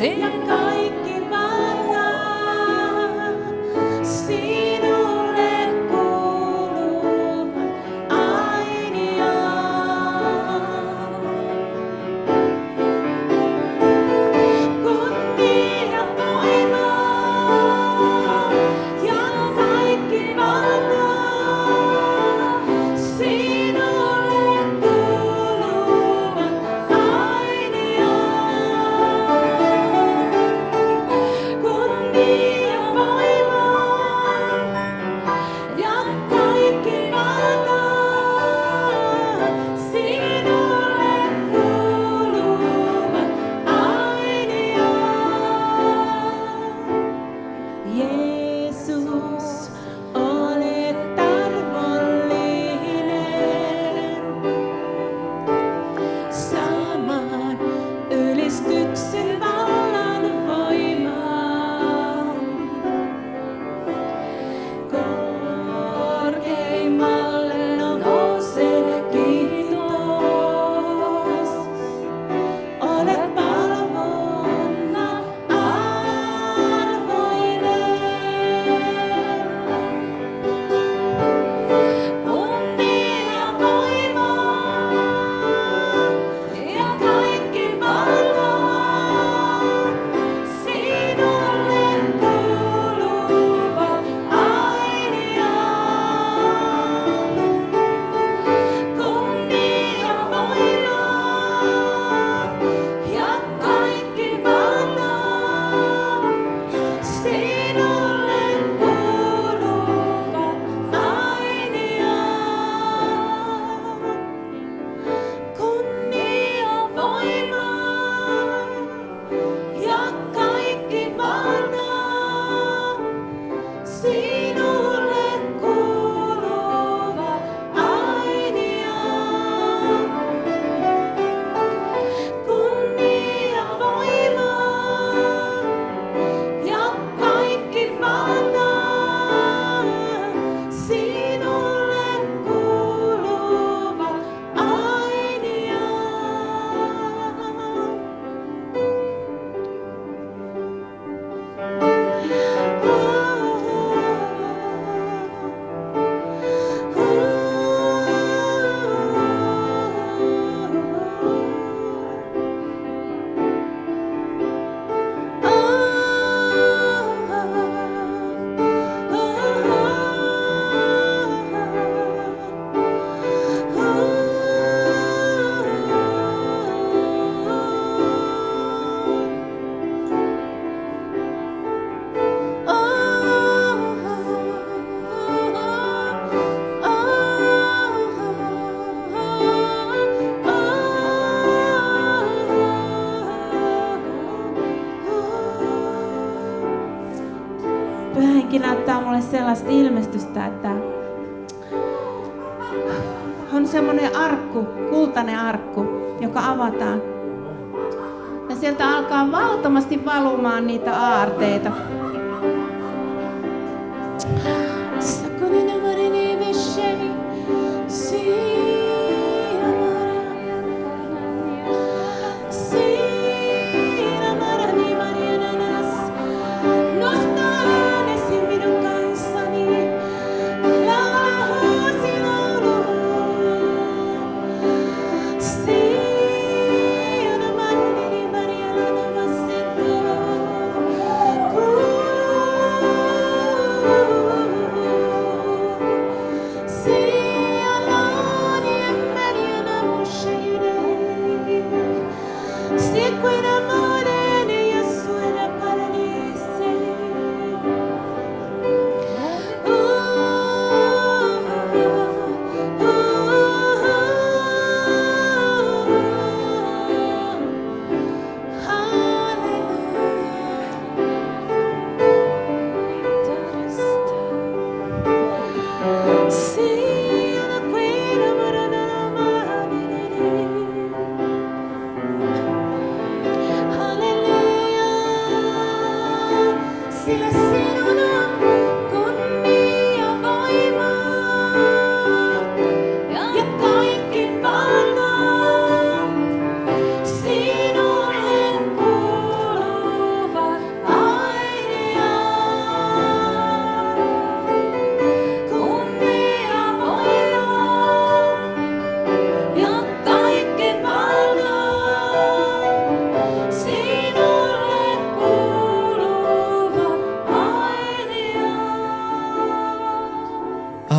ja kaikki valta sinulle kuuluvat ainiaan. Kunnia, voima ja kaikki valta sinulle kuuluvat ainiaan. Kunnia, voima ja kaikki valta sinulle kuuluvat ainiaan. Jeesus, olet armollinen, saamaan ylistyksen vallan voimaan. Korkeimmalle nousee kiitos, olet palvonnan arvoinen. Kunnia, voima ja kaikki valta sinulle kuuluvat ainiaan. Kunnia, voima ja kaikki valta sinulle kuuluvat ainiaan. Kunnia, voima ja kaikki valta sinulle kuuluvat ainiaan. Kunnia, voima ja kaikki valta sinulle kuuluvat Pyhä Henki näyttää mulle sellaista ilmestystä, että on semmoinen arkku, kultainen arkku, joka avataan. Ja sieltä alkaa valtavasti valumaan niitä aarteita.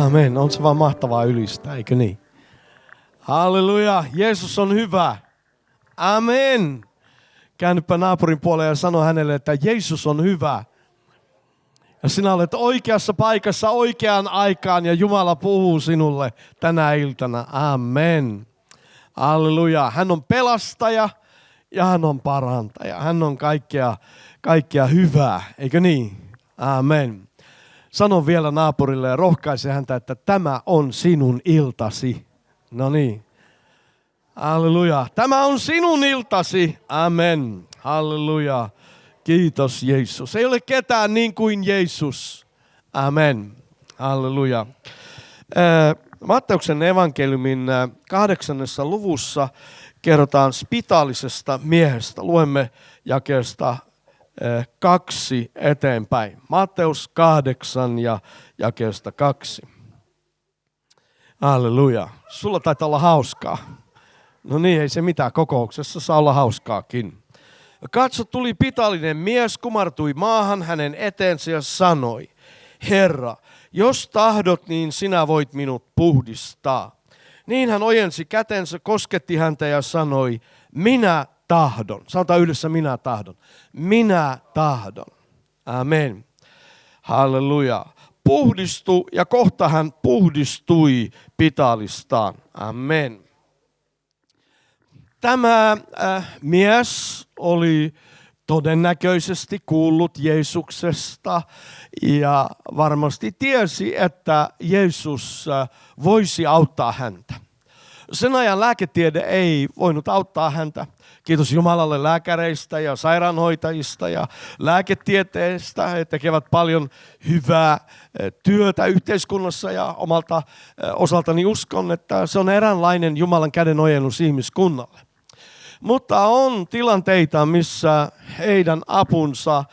Amen. On se vaan mahtavaa ylistää, eikö niin? Halleluja. Jeesus on hyvä. Amen. Käännypä naapurin puoleen ja sano hänelle, että Jeesus on hyvä. Ja sinä olet oikeassa paikassa oikeaan aikaan ja Jumala puhuu sinulle tänä iltana. Amen. Halleluja. Hän on pelastaja ja hän on parantaja. Hän on kaikkea hyvää, eikö niin? Amen. Sano vielä naapurille ja rohkaise häntä, että tämä on sinun iltasi. No niin. Halleluja. Tämä on sinun iltasi. Amen. Halleluja. Kiitos Jeesus. Ei ole ketään niin kuin Jeesus. Amen. Halleluja. Matteuksen evankeliumin 8. luvussa kerrotaan spitaalisesta miehestä. Luemme jakeesta 2 eteenpäin. Matteus 8 ja jakeesta 2. Halleluja. Sulla taitaa olla hauskaa. No niin, ei se mitään. Kokouksessa saa olla hauskaakin. Katso, tuli pitallinen mies, kumartui maahan hänen eteensä ja sanoi, Herra, jos tahdot, niin sinä voit minut puhdistaa. Niin hän ojensi kätensä, kosketti häntä ja sanoi, minä tahdon. Sanotaan yhdessä, minä tahdon. Minä tahdon. Amen. Halleluja. Puhdistui ja kohta hän puhdistui pitallistaan. Amen. Tämä mies oli todennäköisesti kuullut Jeesuksesta ja varmasti tiesi, että Jeesus voisi auttaa häntä. Sen ajan lääketiede ei voinut auttaa häntä. Kiitos Jumalalle lääkäreistä ja sairaanhoitajista ja lääketieteestä. He tekevät paljon hyvää työtä yhteiskunnassa ja omalta osaltani uskon, että se on eräänlainen Jumalan käden ojennus ihmiskunnalle. Mutta on tilanteita, missä heidän apunsa,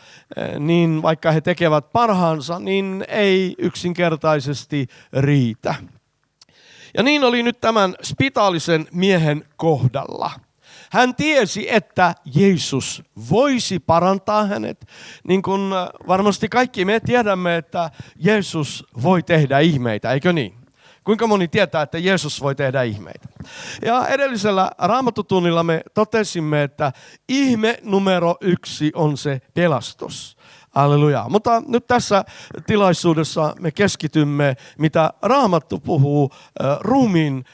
niin vaikka he tekevät parhaansa, niin ei yksinkertaisesti riitä. Ja niin oli nyt tämän spitaalisen miehen kohdalla. Hän tiesi, että Jeesus voisi parantaa hänet. Niin kuin varmasti kaikki me tiedämme, että Jeesus voi tehdä ihmeitä, eikö niin? Kuinka moni tietää, että Jeesus voi tehdä ihmeitä? Ja edellisellä Raamattutunnilla me totesimme, että ihme numero 1 on se pelastus. Halleluja. Mutta nyt tässä tilaisuudessa me keskitymme, mitä Raamattu puhuu ruumiin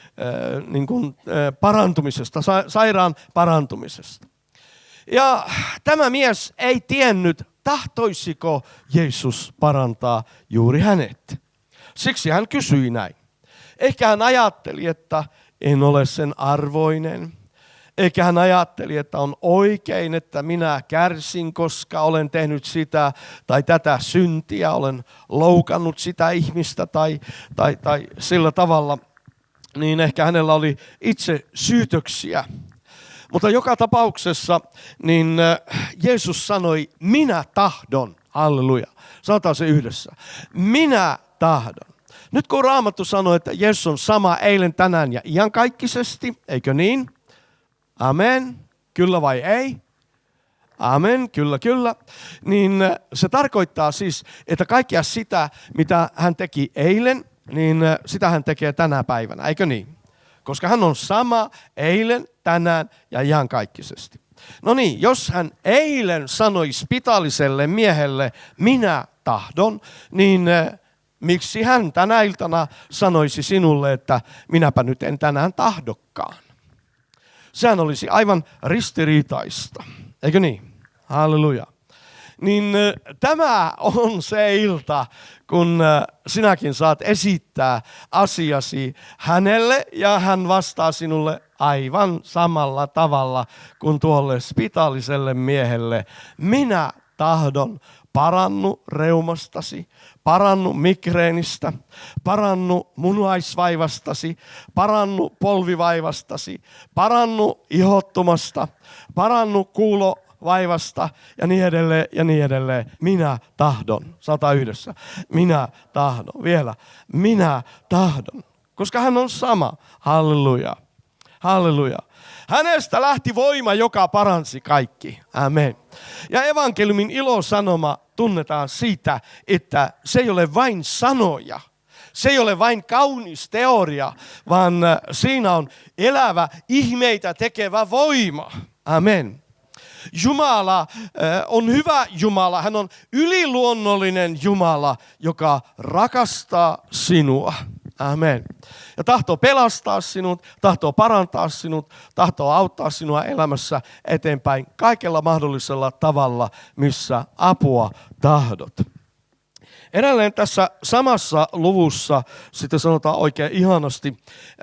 parantumisesta, sairaan parantumisesta. Ja tämä mies ei tiennyt, tahtoisiko Jeesus parantaa juuri hänet. Siksi hän kysyi näin. Ehkä hän ajatteli, että en ole sen arvoinen. Eikä hän ajatteli, että on oikein, että minä kärsin, koska olen tehnyt sitä tai tätä syntiä, olen loukannut sitä ihmistä tai sillä tavalla. Niin ehkä hänellä oli itse syytöksiä. Mutta joka tapauksessa niin Jeesus sanoi, minä tahdon. Halleluja. Sanotaan se yhdessä. Minä tahdon. Nyt kun Raamattu sanoi, että Jeesus on sama eilen, tänään ja iankaikkisesti, eikö niin? Amen. Kyllä vai ei? Amen. Kyllä. Niin se tarkoittaa siis, että kaikkea sitä, mitä hän teki eilen, niin sitä hän tekee tänä päivänä, eikö niin? Koska hän on sama eilen, tänään ja iankaikkisesti. No niin, jos hän eilen sanoi spitaaliselle miehelle, minä tahdon, niin miksi hän tänä iltana sanoisi sinulle, että minäpä nyt en tänään tahdokkaan? Sehän olisi aivan ristiriitaista, eikö niin? Halleluja. Niin tämä on se ilta, kun sinäkin saat esittää asiasi hänelle ja hän vastaa sinulle aivan samalla tavalla kuin tuolle spitaaliselle miehelle. Minä tahdon, parannu reumastasi, parannu migreenistä, parannu munuaisvaivastasi, parannu polvivaivastasi, parannu ihottumasta, parannu kuulovaivasta ja niin edelleen ja niin edelleen. Minä tahdon. 101. Minä tahdon. Vielä. Minä tahdon. Koska hän on sama. Halleluja. Halleluja. Hänestä lähti voima, joka paransi kaikki. Amen. Ja evankeliumin ilosanoma tunnetaan siitä, että se ei ole vain sanoja. se ei ole vain kaunis teoria, vaan siinä on elävä, ihmeitä tekevä voima. Amen. Jumala on hyvä Jumala. Hän on yliluonnollinen Jumala, joka rakastaa sinua. Amen. Ja tahtoo pelastaa sinut, tahtoo parantaa sinut, tahtoo auttaa sinua elämässä eteenpäin kaikella mahdollisella tavalla, missä apua tahdot. Edelleen tässä samassa luvussa sitten sanotaan oikein ihanasti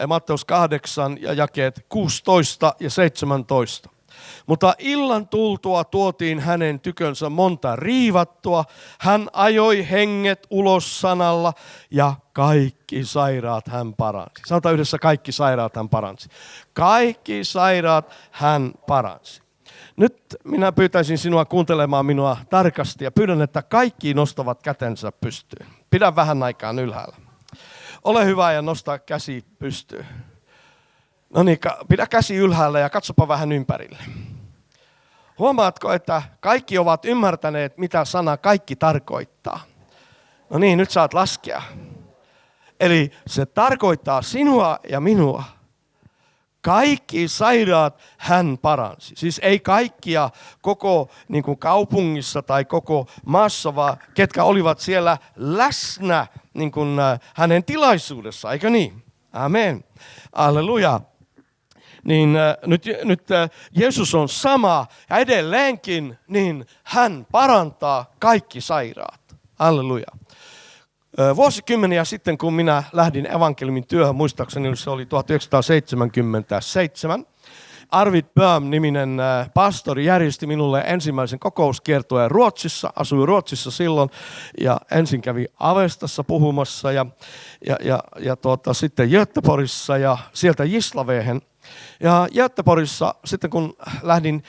Matteus 8 ja jakeet 16 ja 17. Mutta illan tultua tuotiin hänen tykönsä monta riivattua. Hän ajoi henget ulos sanalla ja kaikki sairaat hän paransi. Sanotaan yhdessä, kaikki sairaat hän paransi. Kaikki sairaat hän paransi. Nyt minä pyytäisin sinua kuuntelemaan minua tarkasti ja pyydän, että kaikki nostavat kätensä pystyyn. Pidä vähän aikaa ylhäällä. Ole hyvä ja nosta käsi pystyyn. No niin, pidä käsi ylhäällä ja katsopa vähän ympärille. Huomaatko, että kaikki ovat ymmärtäneet, mitä sana kaikki tarkoittaa? No niin, nyt saat laskea. Eli se tarkoittaa sinua ja minua. Kaikki sairaat hän paransi. Siis ei kaikkia koko niin kuin kaupungissa tai koko maassa, vaan ketkä olivat siellä läsnä niin kuin hänen tilaisuudessa, eikö niin? Amen. Alleluja. Niin nyt Jeesus on sama ja edelleenkin, niin hän parantaa kaikki sairaat. Halleluja. Vuosikymmeniä sitten, kun minä lähdin evankeliumin työhön, muistaakseni se oli 1977, Arvid Böhm-niminen pastori järjesti minulle ensimmäisen kokouskiertueen Ruotsissa, asui Ruotsissa silloin, ja ensin kävi Avestassa puhumassa ja sitten Göteborgissa ja sieltä Gislavehen. Ja Göteborgissa sitten kun lähdin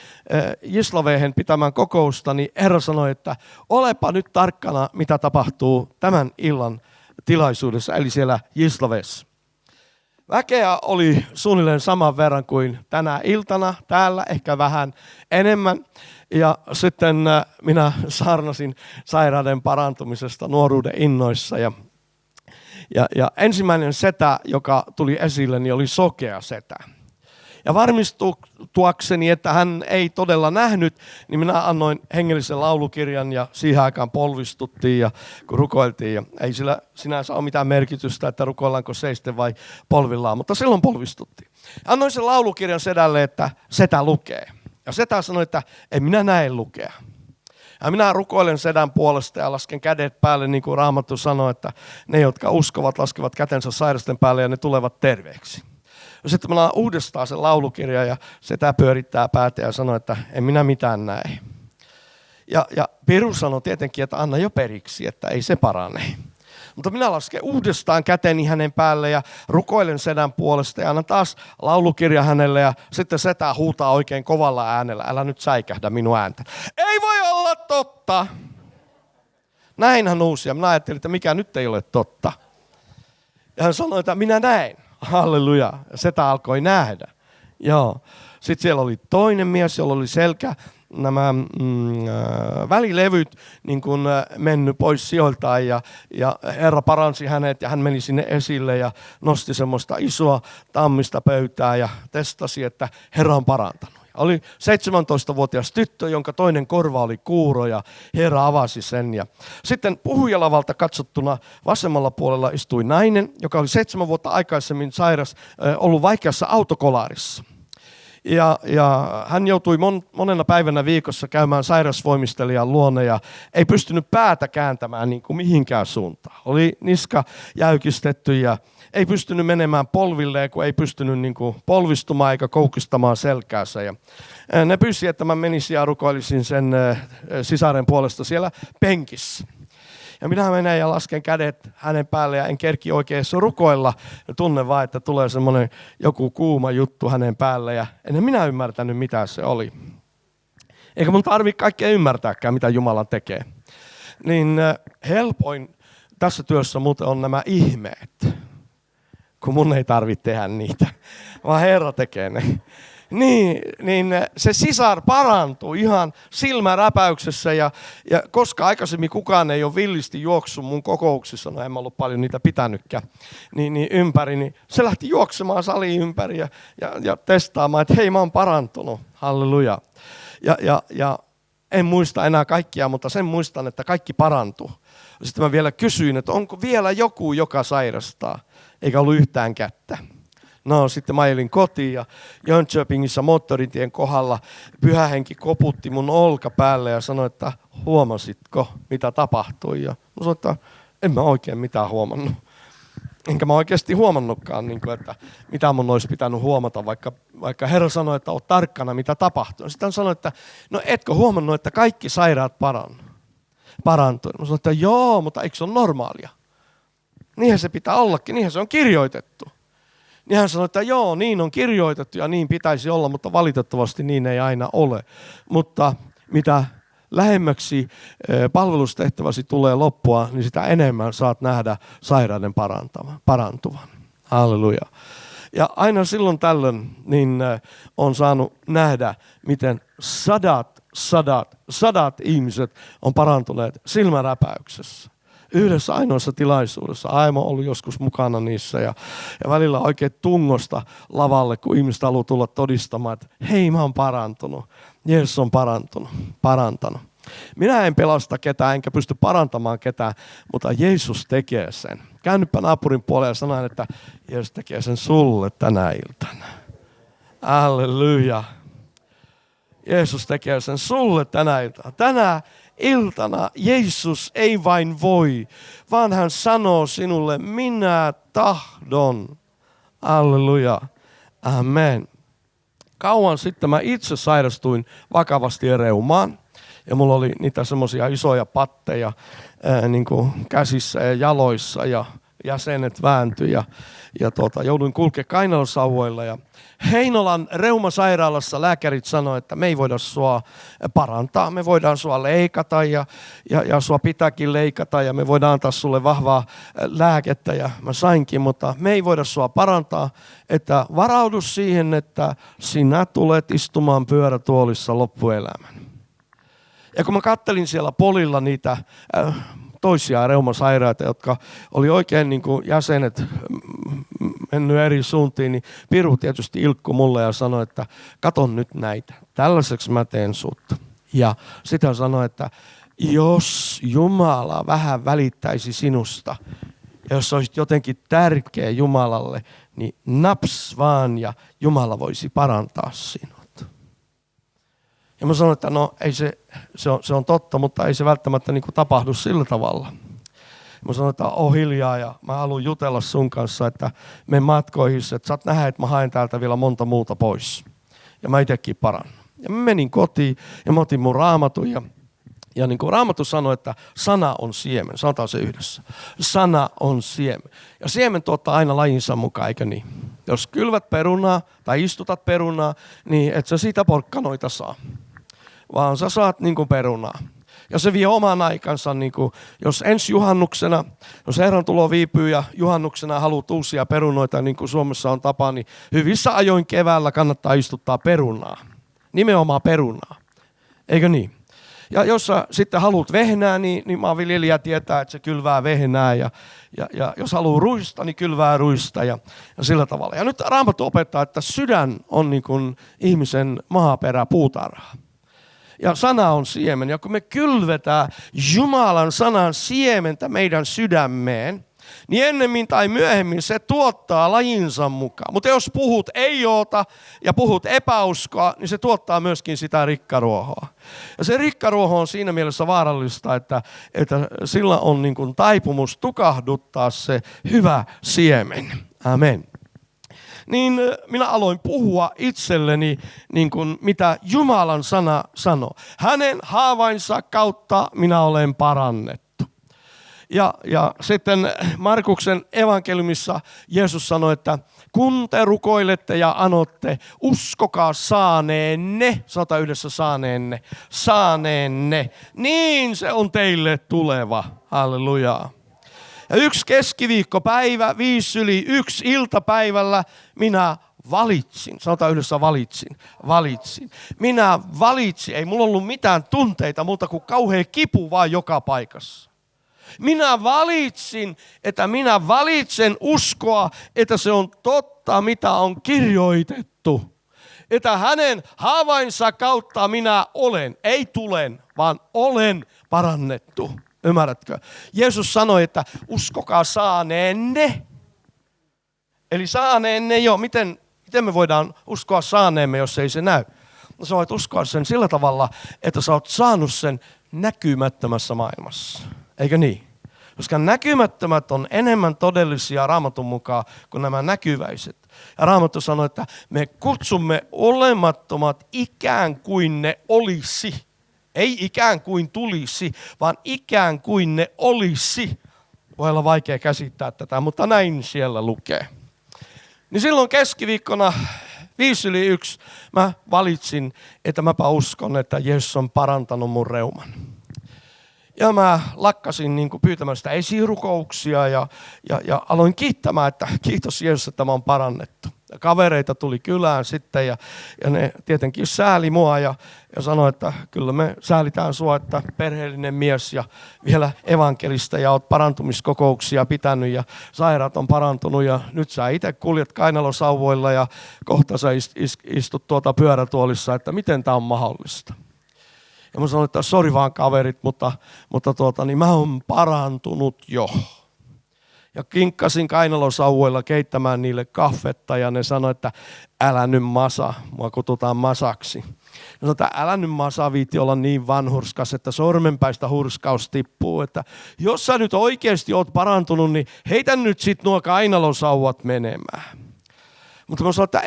Gislavehen pitämään kokousta, niin Herra sanoi, että olepa nyt tarkkana, mitä tapahtuu tämän illan tilaisuudessa, eli siellä Gislavessa. Väkeä oli suunnilleen saman verran kuin tänä iltana täällä, ehkä vähän enemmän. Ja sitten minä saarnasin sairauden parantumisesta nuoruuden innoissa. Ja ensimmäinen setä, joka tuli esille, niin oli sokea setä. Ja varmistuakseni, että hän ei todella nähnyt, niin minä annoin hengellisen laulukirjan ja siihen aikaan polvistuttiin ja kun rukoiltiin. Ja ei sillä sinänsä ole mitään merkitystä, että rukoillaanko seisten vai polvillaan, mutta silloin polvistuttiin. Annoin sen laulukirjan sedälle, että setä lukee. Ja setä sanoi, että en minä näe lukea. Ja minä rukoilen sedän puolesta ja lasken kädet päälle, niin kuin Raamattu sanoi, että ne, jotka uskovat, laskevat kätensä sairasten päälle ja ne tulevat terveeksi. Sitten mä annan uudestaan sen laulukirjan ja setä pyörittää päätä ja sanoo, että en minä mitään näe. Ja Piru sanoi tietenkin, että anna jo periksi, että ei se parane. Mutta minä lasken uudestaan käteni hänen päälle ja rukoilen sedän puolesta ja annan taas laulukirja hänelle ja sitten setä huutaa oikein kovalla äänellä, älä nyt säikähdä minun ääntä. Ei voi olla totta. Näin hän huusi ja minä ajattelin, että mikä nyt ei ole totta. Ja hän sanoi, että minä näen. Halleluja. Setä alkoi nähdä. Joo. Sitten siellä oli toinen mies, jolla oli nämä välilevyt niin kuin mennyt pois sijoiltaan ja Herra paransi hänet ja hän meni sinne esille ja nosti semmoista isoa tammista pöytää ja testasi, että Herra on parantanut. Oli 17-vuotias tyttö, jonka toinen korva oli kuuro ja Herra avasi sen. Ja sitten puhujalavalta katsottuna vasemmalla puolella istui nainen, joka oli 7 vuotta aikaisemmin sairas, ollut vaikeassa autokolarissa. Ja hän joutui monena päivänä viikossa käymään sairasvoimistelijan luona ja ei pystynyt päätä kääntämään niin kuin mihinkään suuntaan. Oli niska jäykistetty ja ei pystynyt menemään polvilleen, kun ei pystynyt niin kuin polvistumaan eikä koukistamaan selkäänsä. Ja ne pyysi, että mä menisin ja rukoilisin sen sisaren puolesta siellä penkissä. Ja minä menen ja lasken kädet hänen päälle ja en kerki oikein rukoilla. Ja tunnen vaan, että tulee semmoinen joku kuuma juttu hänen päälle ja en minä ymmärtänyt, mitä se oli. Eikä mun tarvitse kaikkea ymmärtääkään, mitä Jumala tekee. Niin helpoin tässä työssä muuten on nämä ihmeet, kun mun ei tarvitse tehdä niitä, vaan Herra tekee ne. niin se sisar parantui ihan silmäräpäyksessä ja koska aikaisemmin kukaan ei ole villisti juoksut mun kokouksissa, no en mä ollut paljon niitä pitänytkään, niin ympäri, niin se lähti juoksemaan saliin ympäri ja testaamaan, että hei mä oon parantunut, halleluja. Ja en muista enää kaikkia, mutta sen muistan, että kaikki parantui. Sitten mä vielä kysyin, että onko vielä joku, joka sairastaa, eikä ollut yhtään kättä. No sitten mä ajelin kotiin ja Jönköpingissä moottoritien kohdalla Pyhä Henki koputti mun olkapäälle ja sanoi, että huomasitko mitä tapahtui. Ja mä sanoin, että en mä oikein mitään huomannut. Enkä mä oikeasti huomannutkaan, että mitä mun olisi pitänyt huomata, vaikka Herra sanoi, että oot tarkkana mitä tapahtui. Sitten hän sanoi, että no etkö huomannut, että kaikki sairaat parantui. Mä sanoin, että joo, mutta eikö se ole normaalia? Niinhän se pitää ollakin, niinhän se on kirjoitettu. Niin hän sanoi, että joo, niin on kirjoitettu ja niin pitäisi olla, mutta valitettavasti niin ei aina ole. Mutta mitä lähemmäksi palvelustehtäväsi tulee loppua, niin sitä enemmän saat nähdä sairauden parantuvan. Halleluja. Ja aina silloin tällöin niin on saanut nähdä, miten sadat ihmiset on parantuneet silmäräpäyksessä. Yhdessä ainoassa tilaisuudessa. Aimo on ollut joskus mukana niissä ja välillä oikein tungosta lavalle, kun ihmiset haluaa tulla todistamaan, että hei mä oon parantunut. Jeesus on parantanut. Minä en pelasta ketään enkä pysty parantamaan ketään, mutta Jeesus tekee sen. Käännypä naapurin puolelle ja sanon, että Jeesus tekee sen sulle tänä iltana. Halleluja. Jeesus tekee sen sulle tänä iltana. Tänä iltana Jeesus ei vain voi, vaan hän sanoo sinulle, minä tahdon. Halleluja. Amen. Kauan sitten mä itse sairastuin vakavasti reumaan. Ja mulla oli niitä semmoisia isoja patteja niin kuin käsissä ja jaloissa ja jäsenet vääntyi ja jouduin kulkemaan kainalosauvoilla. Ja Heinolan reumasairaalassa lääkärit sanoivat, että me ei voida sua parantaa, me voidaan sua leikata ja sua pitääkin leikata ja me voidaan antaa sulle vahvaa lääkettä ja mä sainkin, mutta me ei voida sua parantaa, että varaudu siihen, että sinä tulet istumaan pyörätuolissa loppuelämän. Ja kun mä kattelin siellä polilla niitä toisia reumasairaita, jotka oli oikein niin kuin jäsenet mennyt eri suuntiin, niin Piru tietysti ilkkui mulle ja sanoi, että katon nyt näitä, tällaiseksi mä teen sut. Ja sitten hän sanoi, että jos Jumala vähän välittäisi sinusta, ja jos olisit jotenkin tärkeä Jumalalle, niin naps vaan ja Jumala voisi parantaa sinut. Ja mä sanoin, että no ei se on totta, mutta ei se välttämättä niin kuin tapahdu sillä tavalla. Mä sanoin, että on hiljaa ja mä haluan jutella sun kanssa, että mene matkoihin, että saat nähdä, että mä haen täältä vielä monta muuta pois. Ja mä itsekin parannan. Ja mä menin kotiin ja mä otin mun raamatun ja niin kuin Raamattu sanoi, että sana on siemen. Sanotaan se yhdessä. Sana on siemen. Ja siemen tuottaa aina lajinsa mukaan, eikö niin? Jos kylvät perunaa tai istutat perunaa, niin et sä siitä porkkanoita saa. Vaan sä saat niin kuin perunaa. Ja se vie oman aikansa, niin kuin, jos ensi juhannuksena, jos Herran tulo viipyy ja juhannuksena haluat uusia perunoita, niin kuin Suomessa on tapa, niin hyvissä ajoin keväällä kannattaa istuttaa perunaa. Nimenomaan perunaa. Eikö niin? Ja jos sä sitten haluat vehnää, niin maanviljelijä tietää, että se kylvää vehnää. Ja jos haluaa ruista, niin kylvää ruista ja sillä tavalla. Ja nyt Raamattu opettaa, että sydän on niin kuin ihmisen maaperä puutarha. Ja sana on siemen. Ja kun me kylvetään Jumalan sanan siementä meidän sydämeen, niin ennemmin tai myöhemmin se tuottaa lajinsa mukaan. Mutta jos puhut ei oota ja puhut epäuskoa, niin se tuottaa myöskin sitä rikkaruohoa. Ja se rikkaruoho on siinä mielessä vaarallista, että sillä on niin kuin taipumus tukahduttaa se hyvä siemen. Amen. Niin minä aloin puhua itselleni, niin kuin mitä Jumalan sana sanoo. Hänen haavainsa kautta minä olen parannettu. Ja sitten Markuksen evankeliumissa Jeesus sanoi, että kun te rukoilette ja anotte, uskokaa saaneenne, sanotaan yhdessä saaneenne, niin se on teille tuleva. Hallelujaa. Ja 1 keskiviikkopäivä, 1:05 iltapäivällä minä valitsin. Sanotaan yhdessä valitsin. Minä valitsin. Ei mulla ollut mitään tunteita muuta kuin kauhea kipu vaan joka paikassa. Minä valitsin, että minä valitsen uskoa, että se on totta, mitä on kirjoitettu. Että hänen haavainsa kautta minä olen, ei tulen, vaan olen parannettu. Ymmärrätkö? Jeesus sanoi, että uskokaa saaneenne. Eli saaneenne jo. Miten me voidaan uskoa saaneemme, jos ei se näy? No sä voit uskoa sen sillä tavalla, että sä oot saanut sen näkymättömässä maailmassa. Eikö niin? Koska näkymättömät on enemmän todellisia Raamatun mukaan kuin nämä näkyväiset. Ja Raamattu sanoo, että me kutsumme olemattomat ikään kuin ne olisi. Ei ikään kuin tulisi, vaan ikään kuin ne olisi. Voi olla vaikea käsittää tätä, mutta näin siellä lukee. Niin silloin keskiviikkona 1:05 mä valitsin, että mäpä uskon, että Jeesus on parantanut mun reuman. Ja mä lakkasin niin kuin pyytämään sitä esirukouksia ja aloin kiittämään, että kiitos Jeesus, että mä oon parannettu. Ja kavereita tuli kylään sitten ja ne tietenkin sääli mua ja sanoi, että kyllä me säälitään sua, että perheellinen mies ja vielä evankelista ja oot parantumiskokouksia pitänyt ja sairaat on parantunut ja nyt sä itse kuljet kainalosauvoilla ja kohta sä istut pyörätuolissa, että miten tää on mahdollista. Ja mä sanoin, että sori vaan kaverit, mutta mä oon parantunut jo. Ja kinkkasin kainalosauvoilla keittämään niille kahvetta ja ne sanoi, että älä nyt masa, mua kutsutaan masaksi. Ne sanoi, että älä nyt masa viitti olla niin vanhurskas, että sormenpäistä hurskaus tippuu. Että jos sä nyt oikeasti oot parantunut, niin heitä nyt sit nuo kainalosauvat menemään. Mutta mä sanoin, että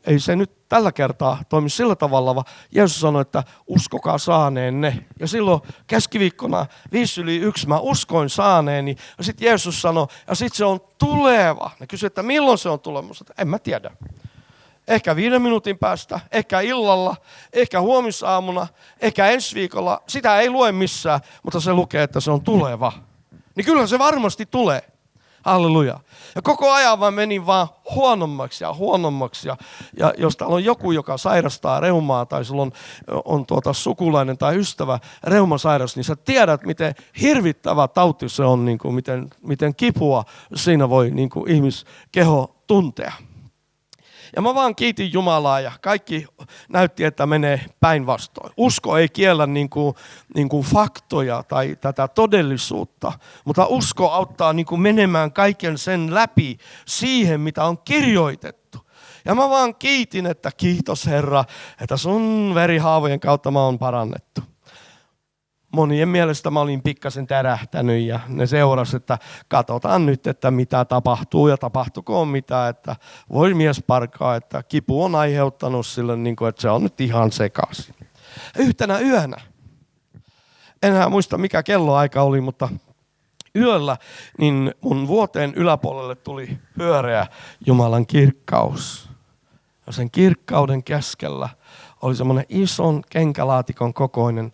ei se nyt tällä kertaa toimi sillä tavalla, vaan Jeesus sanoi, että uskokaa saaneenne. Ja silloin keskiviikkona 1:05 mä uskoin saaneeni. Ja sitten Jeesus sanoi, ja sitten se on tuleva. Ne kysyi, että milloin se on tuleva. Mä sanoin, että en mä tiedä. Ehkä 5 minuutin päästä, ehkä illalla, ehkä huomisaamuna, ehkä ensi viikolla. Sitä ei lue missään, mutta se lukee, että se on tuleva. Niin kyllä se varmasti tulee. Halleluja. Ja koko ajan vaan meni vaan huonommaksi ja huonommaksi. Ja jos täällä on joku, joka sairastaa reumaa tai sulla on sukulainen tai ystävä reumasairas, niin sä tiedät, miten hirvittävä tauti se on, niin kuin miten kipua siinä voi niin kuin ihmiskeho tuntea. Ja mä vaan kiitin Jumalaa ja kaikki näytti, että menee päinvastoin. Usko ei kiellä niin kuin faktoja tai tätä todellisuutta, mutta usko auttaa niin kuin menemään kaiken sen läpi siihen, mitä on kirjoitettu. Ja mä vaan kiitin, että kiitos Herra, että sun verihaavojen kautta mä oon parannettu. Monien mielestä mä olin pikkasen tärähtänyt ja ne seurasi, että katsotaan nyt, että mitä tapahtuu ja tapahtukoon mitä, että voi mies parkaa, että kipu on aiheuttanut sille, niin kuin, että se on nyt ihan sekaisin. Yhtenä yönä, enhän muista mikä kelloaika oli, mutta yöllä niin mun vuoteen yläpuolelle tuli pyöreä Jumalan kirkkaus. Ja sen kirkkauden keskellä oli semmoinen ison kenkälaatikon kokoinen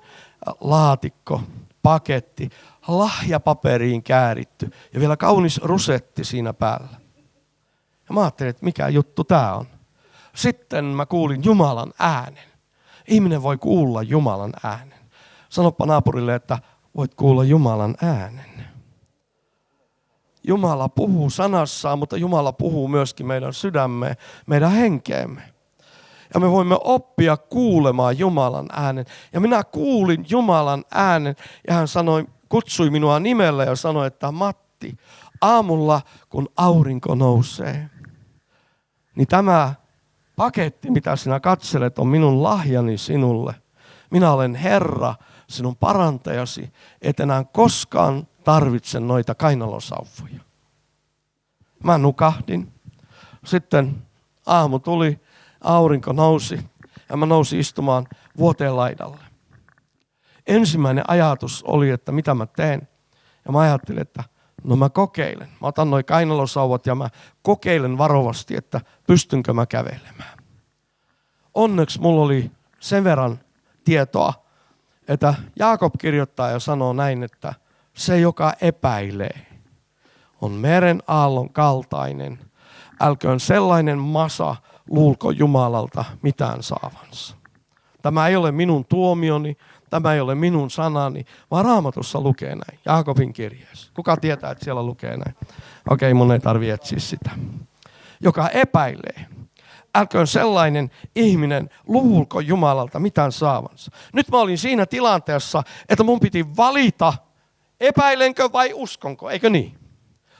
laatikko, paketti, lahjapaperiin kääritty ja vielä kaunis rusetti siinä päällä. Ja mä ajattelin, että mikä juttu tää on. Sitten mä kuulin Jumalan äänen. Ihminen voi kuulla Jumalan äänen. Sanoppa naapurille, että voit kuulla Jumalan äänen. Jumala puhuu sanassaan, mutta Jumala puhuu myöskin meidän sydämeen, meidän henkeemme. Ja me voimme oppia kuulemaan Jumalan äänen. Ja minä kuulin Jumalan äänen ja hän kutsui minua nimellä ja sanoi, että Matti, aamulla kun aurinko nousee, niin tämä paketti, mitä sinä katselet, on minun lahjani sinulle. Minä olen Herra, sinun parantajasi, et enää koskaan tarvitse noita kainalosauvoja. Mä nukahdin. Sitten aamu tuli. Aurinko nousi ja mä nousin istumaan vuoteen laidalle. Ensimmäinen ajatus oli, että mitä mä teen. Ja mä ajattelin, että no mä kokeilen. Mä otan noi kainalosauvat ja mä kokeilen varovasti, että pystynkö mä kävelemään. Onneksi mulla oli sen verran tietoa, että Jaakob kirjoittaa ja sanoo näin, että se joka epäilee on meren aallon kaltainen. Älköön sellainen masa luulko Jumalalta mitään saavansa. Tämä ei ole minun tuomioni, tämä ei ole minun sanani, vaan Raamatussa lukee näin, Jaakobin kirjeessä. Kuka tietää, että siellä lukee näin? Okei, mun ei tarvitse etsiä sitä. Joka epäilee. Älköön sellainen ihminen luulko Jumalalta mitään saavansa. Nyt mä olin siinä tilanteessa, että mun piti valita, epäilenkö vai uskonko, eikö niin?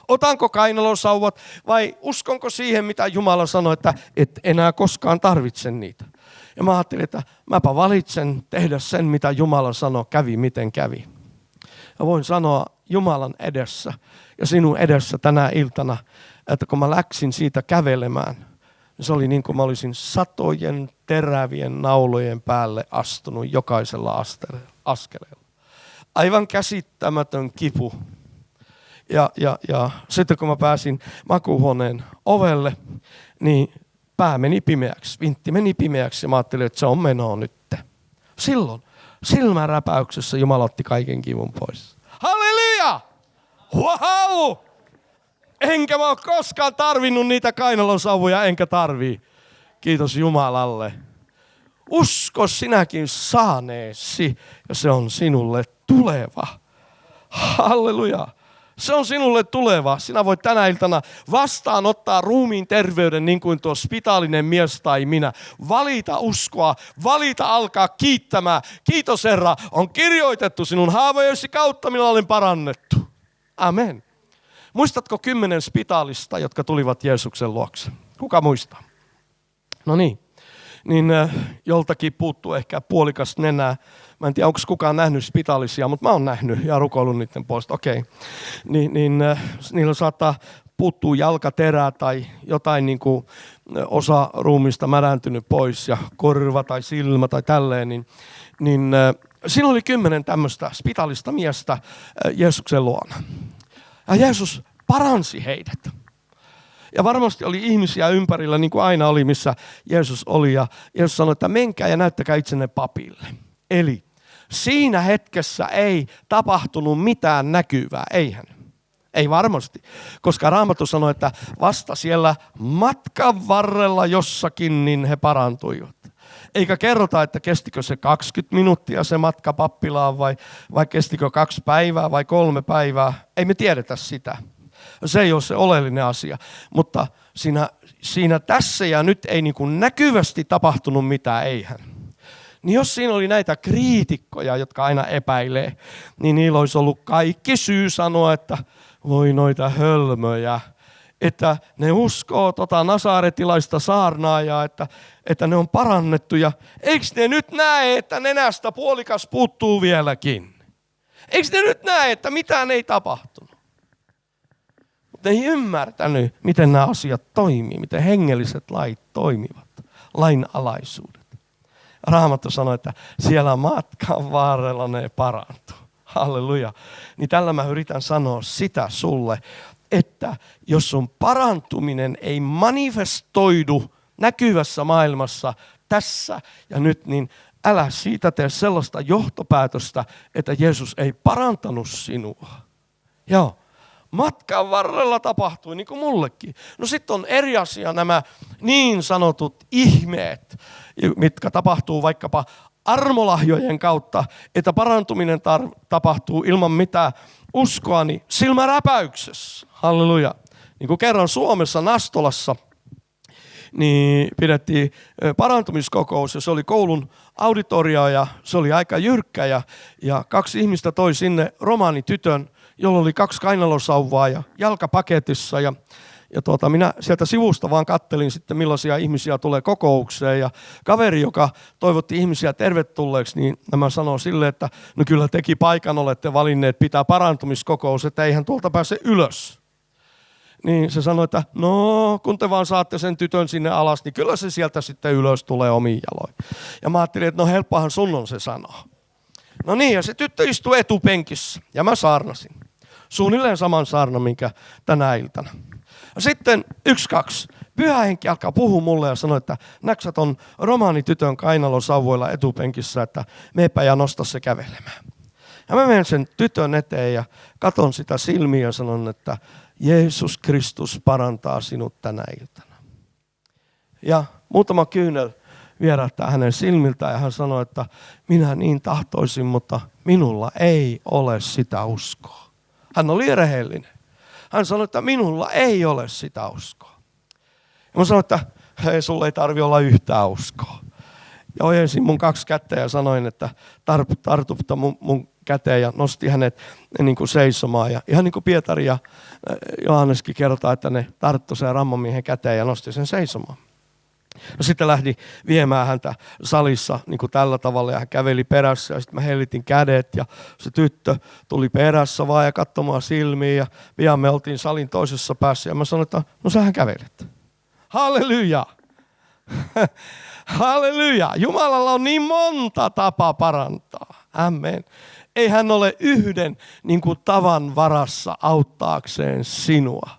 Otanko kainalosauvat vai uskonko siihen, mitä Jumala sanoi, että et enää koskaan tarvitse niitä. Ja mä ajattelin, että mäpä valitsen tehdä sen, mitä Jumala sanoi, kävi miten kävi. Ja voin sanoa Jumalan edessä ja sinun edessä tänä iltana, että kun mä läksin siitä kävelemään, niin se oli niin kuin mä olisin satojen terävien naulojen päälle astunut jokaisella askeleella. Aivan käsittämätön kipu. Ja sitten kun mä pääsin makuuhuoneen ovelle, niin pää meni pimeäksi, vintti meni pimeäksi ja mä ajattelin, että se on menoa nyt. Silloin silmäräpäyksessä Jumala otti kaiken kivun pois. Halleluja! Wow! Enkä mä ole koskaan tarvinnut niitä kainalosauvoja, enkä tarvii. Kiitos Jumalalle. Usko sinäkin saaneesi ja se on sinulle tuleva. Halleluja! Se on sinulle tuleva. Sinä voit tänä iltana vastaanottaa ruumiin terveyden niin kuin tuo spitaalinen mies tai minä. Valita uskoa, valita alkaa kiittämään. Kiitos Herra, on kirjoitettu sinun haavojesi kautta, minä olen parannettu. Amen. Muistatko 10 spitaalista, jotka tulivat Jeesuksen luokse? Kuka muistaa? No niin. Niin joltakin puuttuu ehkä puolikas nenää. Mä en tiedä, onko kukaan nähnyt spitaalisia, mutta mä oon nähnyt ja rukoillut niiden puolesta. Okei. Niillä saattaa puuttua jalkaterää tai jotain niin kuin osa ruumista mädäntynyt pois ja korva tai silmä tai tälleen. Siinä oli 10 tämmöistä spitaalista miestä Jeesuksen luona. Ja Jeesus paransi heidät. Ja varmasti oli ihmisiä ympärillä, niin kuin aina oli, missä Jeesus oli. Ja Jeesus sanoi, että menkää ja näyttäkää itsenne papille. Eli siinä hetkessä ei tapahtunut mitään näkyvää, eihän. Ei varmasti, koska Raamattu sanoi, että vasta siellä matkan varrella jossakin niin he parantuivat. Eikä kerrota, että kestikö se 20 minuuttia se matka pappilaan vai kestikö 2 päivää vai 3 päivää. Ei me tiedetä sitä. Se ei ole se oleellinen asia, mutta siinä tässä ja nyt ei niin kuin näkyvästi tapahtunut mitään, eihän. Niin jos siinä oli näitä kriitikkoja, jotka aina epäilee, niin niillä olisi ollut kaikki syy sanoa, että voi noita hölmöjä, että ne uskoo nasaretilaista saarnaajaa, että ne on parannettu ja eikö ne nyt näe, että nenästä puolikas puuttuu vieläkin? Eikö ne nyt näe, että mitään ei tapahtunut? Mutta ei ymmärtänyt, miten nämä asiat toimii, miten hengelliset lait toimivat, lainalaisuudet. Raamattu sanoi, että siellä matkan varrella ne parantuu. Halleluja. Niin tällä mä yritän sanoa sitä sulle, että jos sun parantuminen ei manifestoidu näkyvässä maailmassa tässä ja nyt, niin älä siitä tee sellaista johtopäätöstä, että Jeesus ei parantanut sinua. Joo. Matkan varrella tapahtui, niin kuin mullekin. No sitten on eri asia nämä niin sanotut ihmeet, mitkä tapahtuu vaikkapa armolahjojen kautta, että parantuminen tapahtuu ilman mitään uskoa, niin silmäräpäyksessä. Halleluja. Niin kuin kerran Suomessa Nastolassa, niin pidettiin parantumiskokous ja se oli koulun auditoria ja se oli aika jyrkkä ja 2 ihmistä toi sinne romaanitytön, jolla oli 2 kainalosauvaa ja jalkapaketissa ja minä sieltä sivusta vaan kattelin sitten millaisia ihmisiä tulee kokoukseen ja kaveri, joka toivotti ihmisiä tervetulleeksi, niin nämä sanoo silleen, että no kyllä teki paikan olette valinneet pitää parantumiskokous, että eihän tuolta pääse ylös. Niin se sanoi, että no kun te vaan saatte sen tytön sinne alas, niin kyllä se sieltä sitten ylös tulee omiin jaloin. Ja mä ajattelin, että no helppohan sun on se sanoa. No niin, ja se tyttö istui etupenkissä ja mä saarnasin. Suunnilleen saman saarnan, minkä tänä iltana. Ja sitten 1-2. Pyhä henki alkaa puhua mulle ja sanoi, että näksä ton romaanitytön kainalosauvoilla etupenkissä, että meepä ja nosta se kävelemään. Ja mä menen sen tytön eteen ja katon sitä silmiä ja sanon, että Jeesus Kristus parantaa sinut tänä iltana. Ja Muutama kyynel vierähtää hänen silmiltään ja hän sanoi, että minä niin tahtoisin, mutta minulla ei ole sitä uskoa. Hän oli rehellinen. Hän sanoi, että minulla ei ole sitä uskoa. Ja mä sanoin, että hei, sulla ei tarvitse olla yhtään uskoa. Ja ojensin mun 2 kättä ja sanoin, että tartupta mun käteen ja nosti hänet niin kuin seisomaan. Ja ihan niin kuin Pietari ja Johanneskin kertoo, että ne tarttui sen rammomiehen käteen ja nosti sen seisomaan. No sitten lähdin viemään häntä salissa niin kuin tällä tavalla ja hän käveli perässä ja sitten mä hellitin kädet ja se tyttö tuli perässä vaan ja katsomaan silmiin ja pian me oltiin salin toisessa päässä ja mä sanoin, että no sähän kävelet. Halleluja! Halleluja! Jumalalla on niin monta tapaa parantaa. Amen. Ei hän ole yhden niin kuin tavan varassa auttaakseen sinua.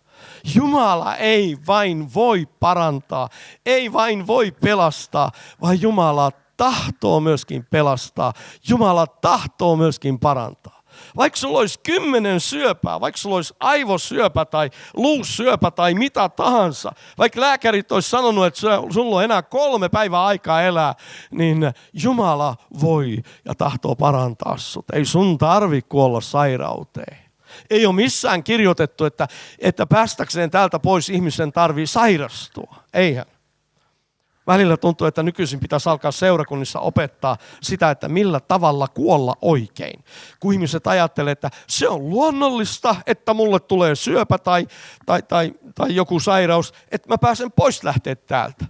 Jumala ei vain voi parantaa, ei vain voi pelastaa, vaan Jumala tahtoo myöskin pelastaa. Jumala tahtoo myöskin parantaa. Vaikka sulla olisi 10 syöpää, vaikka sulla olisi aivosyöpä tai luusyöpä tai mitä tahansa, vaikka lääkärit olisi sanonut, että sulla on enää 3 päivää aikaa elää, niin Jumala voi ja tahtoo parantaa sut. Ei sun tarvitse kuolla sairauteen. Ei ole missään kirjoitettu, että päästäkseen täältä pois ihmisen tarvii sairastua. Eihän. Välillä tuntuu, että nykyisin pitäisi alkaa seurakunnissa opettaa sitä, että millä tavalla kuolla oikein. Kun ihmiset ajattelee, että se on luonnollista, että mulle tulee syöpä tai joku sairaus, että mä pääsen pois lähteä täältä.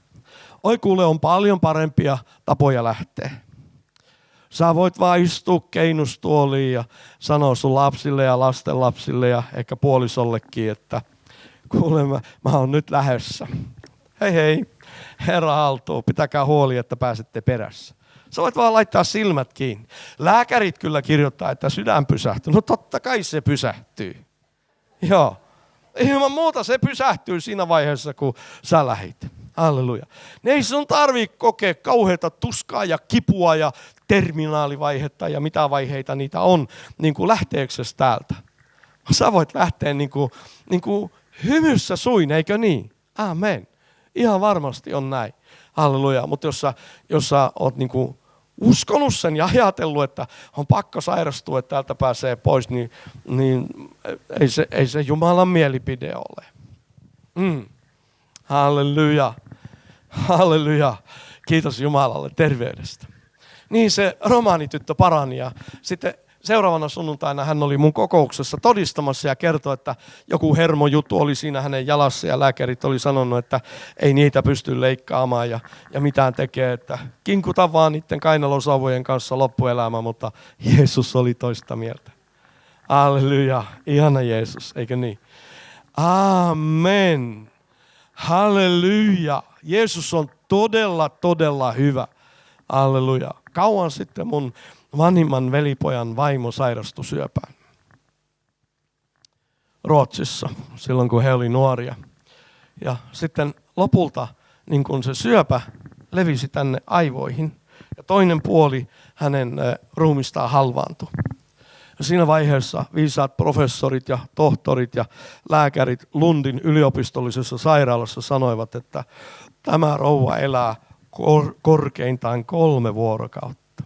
Oi kuule, on paljon parempia tapoja lähteä. Sä voit vaan istua keinustuoliin ja sanoa sun lapsille ja lastenlapsille ja ehkä puolisollekin, että kuule mä oon nyt lähdössä. Hei hei, Herra haltuu, pitäkää huoli, että pääsette perässä. Sä voit vaan laittaa silmät kiinni. Lääkärit kyllä kirjoittaa, että sydän pysähtyy. No totta kai se pysähtyy. Joo. Ilman muuta se pysähtyy siinä vaiheessa, kun sä lähit. Halleluja. Ei sun tarvii kokea kauheata tuskaa ja kipua ja terminaalivaihetta ja mitä vaiheita niitä on niin kuin lähteeksesi täältä. Sä voit lähteä niin kuin hymyssä suin, eikö niin? Amen. Ihan varmasti on näin. Halleluja. Mutta jos sä oot niin kuin uskonut sen ja ajatellut, että on pakko sairastua, että täältä pääsee pois, niin ei se Jumalan mielipide ole. Halleluja. Halleluja. Kiitos Jumalalle terveydestä. Niin se romaanityttö parani ja sitten seuraavana sunnuntaina hän oli mun kokouksessa todistamassa ja kertoi, että joku hermojuttu oli siinä hänen jalassa ja lääkärit oli sanonut, että ei niitä pysty leikkaamaan ja mitään tekee, että kinkuta vaan niiden kainalosauvojen kanssa loppuelämä, mutta Jeesus oli toista mieltä. Halleluja, ihana Jeesus, eikö niin? Amen. Halleluja. Jeesus on todella, todella hyvä. Halleluja. Kauan sitten mun vanhimman velipojan vaimo sairastui syöpään. Ruotsissa, silloin kun he oli nuoria. Ja sitten lopulta niin kun se syöpä levisi tänne aivoihin ja toinen puoli hänen ruumistaan halvaantui. Ja siinä vaiheessa viisaat professorit ja tohtorit ja lääkärit Lundin yliopistollisessa sairaalassa sanoivat, että tämä rouva elää korkeintaan 3 vuorokautta.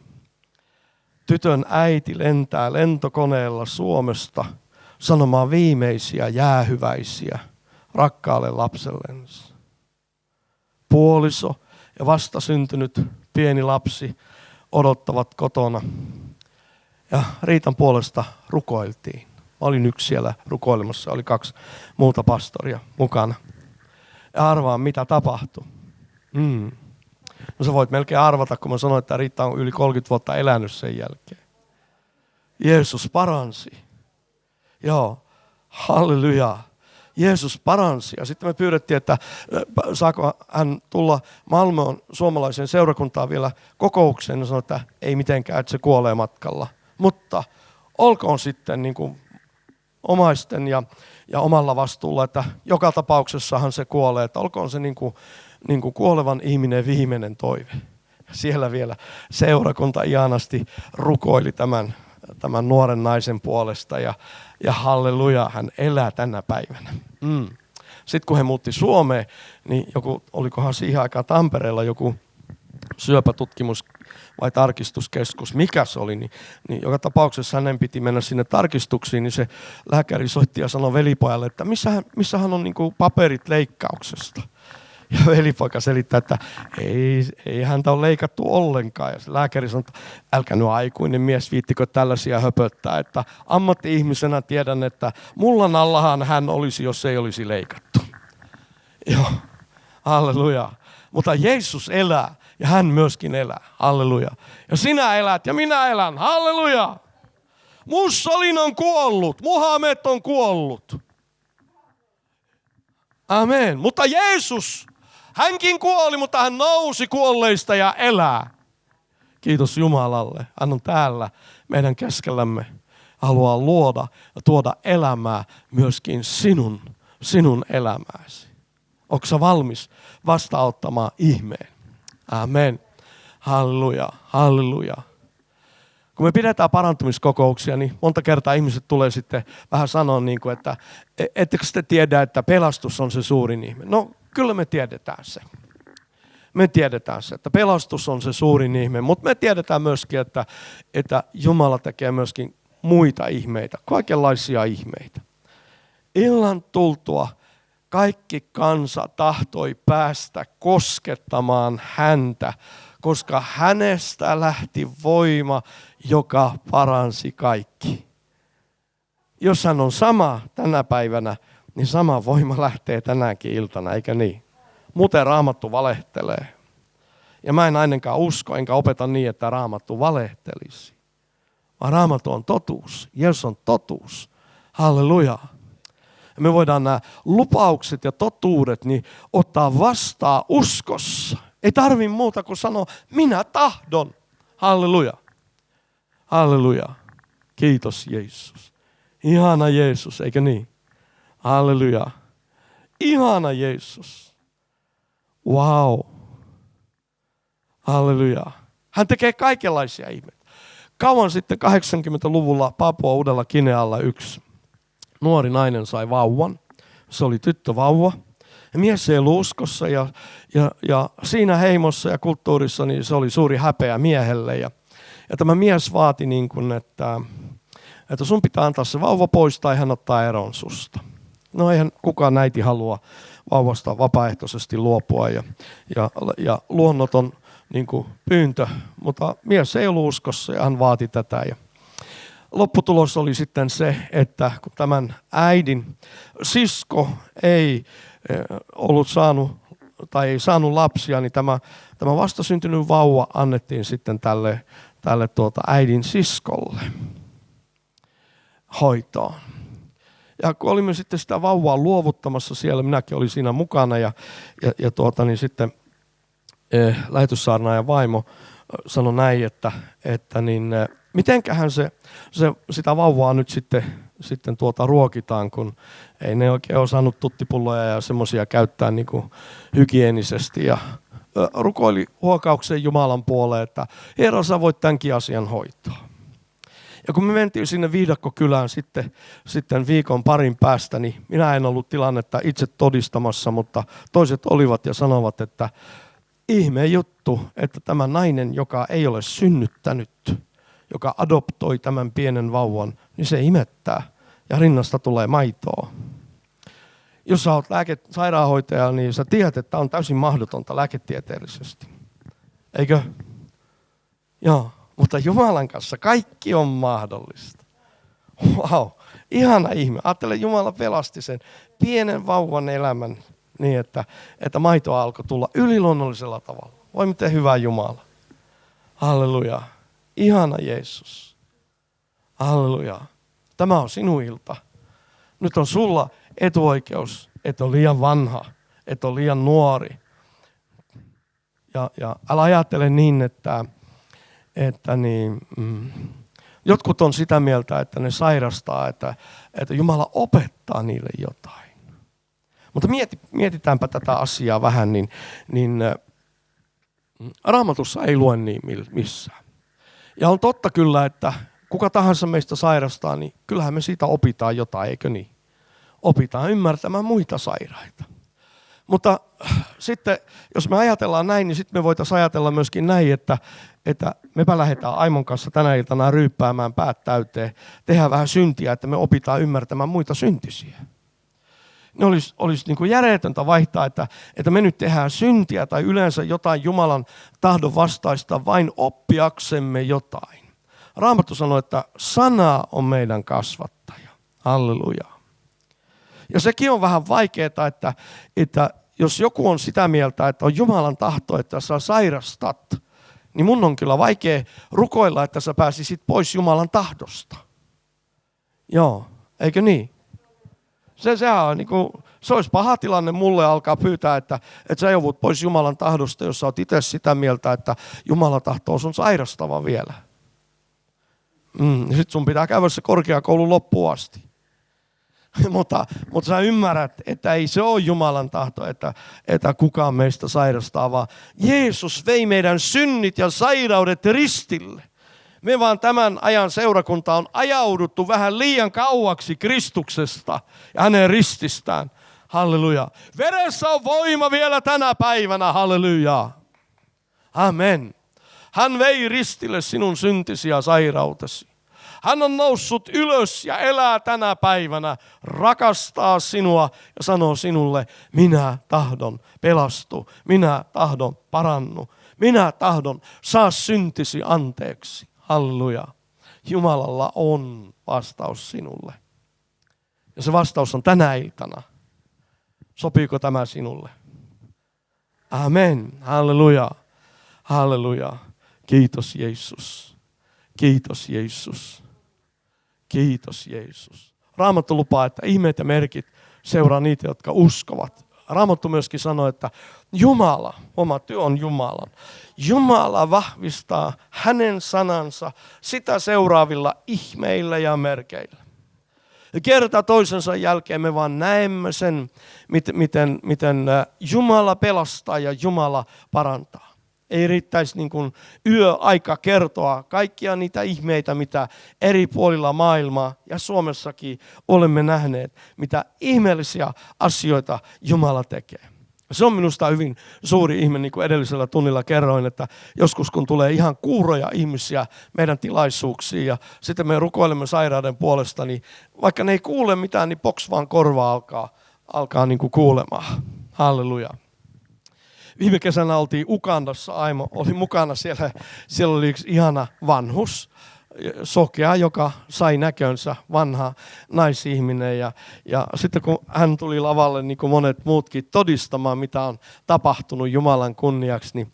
Tytön äiti lentää lentokoneella Suomesta sanomaan viimeisiä jäähyväisiä rakkaalle lapsellensa. Puoliso ja vastasyntynyt pieni lapsi odottavat kotona. Ja Riitan puolesta rukoiltiin. Mä olin yksi siellä rukoilemassa, oli 2 muuta pastoria mukana. Ja arvaa, mitä tapahtui. No sä voit melkein arvata, kun mä sanoin, että Riitta on yli 30 vuotta elänyt sen jälkeen. Jeesus paransi. Joo, halleluja. Jeesus paransi. Ja sitten me pyydettiin, että saako hän tulla Malmöön suomalaiseen seurakuntaan vielä kokoukseen. Ja sanoi, että ei mitenkään, että se kuolee matkalla. Mutta olkoon sitten niin kuin omaisten ja omalla vastuulla, että joka tapauksessahan se kuolee. Että olkoon se niin kuin kuolevan ihminen viimeinen toive. Siellä vielä seurakunta ihanasti rukoili tämän nuoren naisen puolesta ja halleluja, hän elää tänä päivänä. Sitten kun he muutti Suomeen, niin olikohan siihen aikaan Tampereella joku syöpätutkimus vai tarkistuskeskus, mikä se oli, niin joka tapauksessa hänen piti mennä sinne tarkistuksiin, niin se lääkäri soitti ja sanoi velipojalle, että missähän on niin kuin paperit leikkauksesta. Ja velipoika selittää, että ei häntä ole leikattu ollenkaan. Ja se lääkäri sanoi, että älkää nyt aikuinen mies, viittikö tällaisia höpöttää. Että ammatti-ihmisenä tiedän, että mullan allahan hän olisi, jos ei olisi leikattu. Joo, halleluja. Mutta Jeesus elää ja hän myöskin elää. Halleluja. Ja sinä elät ja minä elän. Halleluja. Mussolini on kuollut. Muhammed on kuollut. Amen. Mutta Jeesus, hänkin kuoli, mutta hän nousi kuolleista ja elää. Kiitos Jumalalle. Hän on täällä meidän keskellämme. Haluaa luoda ja tuoda elämää myöskin sinun elämääsi. Onko sä valmis vastaanottamaan ihmeen? Amen. Halleluja, halleluja. Kun me pidetään parantumiskokouksia, niin monta kertaa ihmiset tulee sitten vähän sanoa, niin kuin, että ettekö te tiedä, että pelastus on se suurin ihme? No, kyllä me tiedetään se. Me tiedetään se, että pelastus on se suurin ihme, mutta me tiedetään myöskin, että Jumala tekee myöskin muita ihmeitä, kaikenlaisia ihmeitä. Illan tultua kaikki kansa tahtoi päästä koskettamaan häntä, koska hänestä lähti voima, joka paransi kaikki. Jos hän on sama tänä päivänä, niin sama voima lähtee tänäkin iltana, eikä niin? Muuten Raamattu valehtelee. Ja mä en ainakaan usko, enkä opeta niin, että Raamattu valehtelisi. Vaan Raamattu on totuus. Jeesus on totuus. Halleluja. Ja me voidaan nämä lupaukset ja totuudet niin ottaa vastaan uskossa. Ei tarvitse muuta kuin sanoa, minä tahdon. Halleluja. Halleluja. Kiitos Jeesus. Ihana Jeesus, eikö niin? Halleluja. Ihana Jeesus. Wow. Halleluja. Hän tekee kaikenlaisia ihmeitä. Kauan sitten 80-luvulla Papua Uudella Ginealla yksi nuori nainen sai vauvan. Se oli tyttövauva. Ja mies ei ollut uskossa ja siinä heimossa ja kulttuurissa niin se oli suuri häpeä miehelle. Ja tämä mies vaati, niin kuin, että sun pitää antaa se vauva pois tai hän ottaa eron susta. No eihän kukaan äiti halua vauvasta vapaaehtoisesti luopua ja luonnoton niin kuin pyyntö, mutta mies ei ollut uskossa ja hän vaati tätä. Ja lopputulos oli sitten se, että kun tämän äidin sisko ei ollut saanut tai ei saanut lapsia, niin tämä vastasyntynyt vauva annettiin sitten tälle äidin siskolle hoitoon. Ja kun olimme sitten sitä vauvaa luovuttamassa siellä, minäkin olin siinä mukana ja sitten lähetyssaarnaajan vaimo sanoi näin, että mitenköhän sitä vauvaa nyt sitten ruokitaan, kun ei ne oikein osannut tuttipulloja ja semmoisia käyttää niin kuin hygienisesti. Ja rukoili huokauksen Jumalan puoleen, että Herra, sä voit tämänkin asian hoitaa. Ja kun me mentiin sinne Viidakkokylään sitten viikon parin päästä, niin minä en ollut tilannetta itse todistamassa, mutta toiset olivat ja sanovat, että ihme juttu, että tämä nainen, joka ei ole synnyttänyt, joka adoptoi tämän pienen vauvan, niin se imettää ja rinnasta tulee maitoa. Jos sä oot sairaanhoitaja, niin sä tiedät, että on täysin mahdotonta lääketieteellisesti. Eikö? Joo, mutta Jumalan kanssa kaikki on mahdollista. Wow, ihana ihme. Ajattele, Jumala pelasti sen pienen vauvan elämän niin, että maitoa alkoi tulla yliluonnollisella tavalla. Voi miten hyvä Jumala. Halleluja. Ihana Jeesus. Halleluja. Tämä on sinun ilta. Nyt on sulla etuoikeus, et ole liian vanha, et ole liian nuori. Ja älä ajattele niin, että jotkut on sitä mieltä, että ne sairastaa, että Jumala opettaa niille jotain. Mutta mietitäänpä tätä asiaa vähän, niin Raamatussa ei lue niin missään. Ja on totta kyllä, että kuka tahansa meistä sairastaa, niin kyllähän me siitä opitaan jotain, eikö niin? opitaan ymmärtämään muita sairaita. Mutta sitten, jos me ajatellaan näin, niin sitten me voitaisiin ajatella myöskin näin, että mepä lähdetään Aimon kanssa tänä iltana ryyppäämään päät täyteen, tehdään vähän syntiä, että me opitaan ymmärtämään muita syntisiä. Ne olisi niin kuin järjetöntä vaihtaa, että me nyt tehdään syntiä tai yleensä jotain Jumalan tahdon vastaista vain oppiaksemme jotain. Raamattu sanoo, että sana on meidän kasvattaja. Halleluja. Ja sekin on vähän vaikeaa, että jos joku on sitä mieltä, että on Jumalan tahto, että sä sairastat, niin mun on kyllä vaikea rukoilla, että sä pääsisit pois Jumalan tahdosta. Joo, eikö niin? Sehän on se olisi paha tilanne mulle alkaa pyytää, että sä joudut pois Jumalan tahdosta, jos sä oot itse sitä mieltä, että Jumala tahtoo sun sairastava vielä. Sitten sun pitää käydä se korkeakoulun loppuun asti. mutta sä ymmärrät, että ei se ole Jumalan tahto, että kukaan meistä sairastaa, vaan Jeesus vei meidän synnit ja sairaudet ristille. Me vaan tämän ajan seurakunta on ajauduttu vähän liian kauaksi Kristuksesta ja hänen rististään. Halleluja. Veressä on voima vielä tänä päivänä. Halleluja. Amen. Hän vei ristille sinun syntisi ja sairautesi. Hän on noussut ylös ja elää tänä päivänä, rakastaa sinua ja sanoo sinulle, minä tahdon pelastu, minä tahdon parannu, minä tahdon saa syntisi anteeksi. Halleluja. Jumalalla on vastaus sinulle. Ja se vastaus on tänä iltana. Sopiiko tämä sinulle? Amen. Halleluja. Halleluja. Kiitos Jeesus. Kiitos Jeesus. Kiitos Jeesus. Raamattu lupaa, että ihmeet ja merkit seuraa niitä, jotka uskovat. Raamattu myöskin sanoo, että Jumala, oma työ on Jumalan. Jumala vahvistaa hänen sanansa sitä seuraavilla ihmeillä ja merkeillä. Ja kerta toisensa jälkeen me vaan näemme sen, miten Jumala pelastaa ja Jumala parantaa. Ei riittäisi niin kuin yöaika kertoa kaikkia niitä ihmeitä, mitä eri puolilla maailmaa ja Suomessakin olemme nähneet, mitä ihmeellisiä asioita Jumala tekee. Se on minusta hyvin suuri ihme, niin kuin edellisellä tunnilla kerroin, että joskus kun tulee ihan kuuroja ihmisiä meidän tilaisuuksiin ja sitten me rukoilemme sairauden puolesta, niin vaikka ne ei kuule mitään, niin boks vaan korva alkaa niin kuin kuulemaan. Halleluja. Viime kesänä oltiin Ugandassa, Aimo oli mukana siellä. Siellä oli yksi ihana vanhus, sokea, joka sai näkönsä, vanha naisihminen. Ja sitten kun hän tuli lavalle, niin kuin monet muutkin, todistamaan, mitä on tapahtunut Jumalan kunniaksi,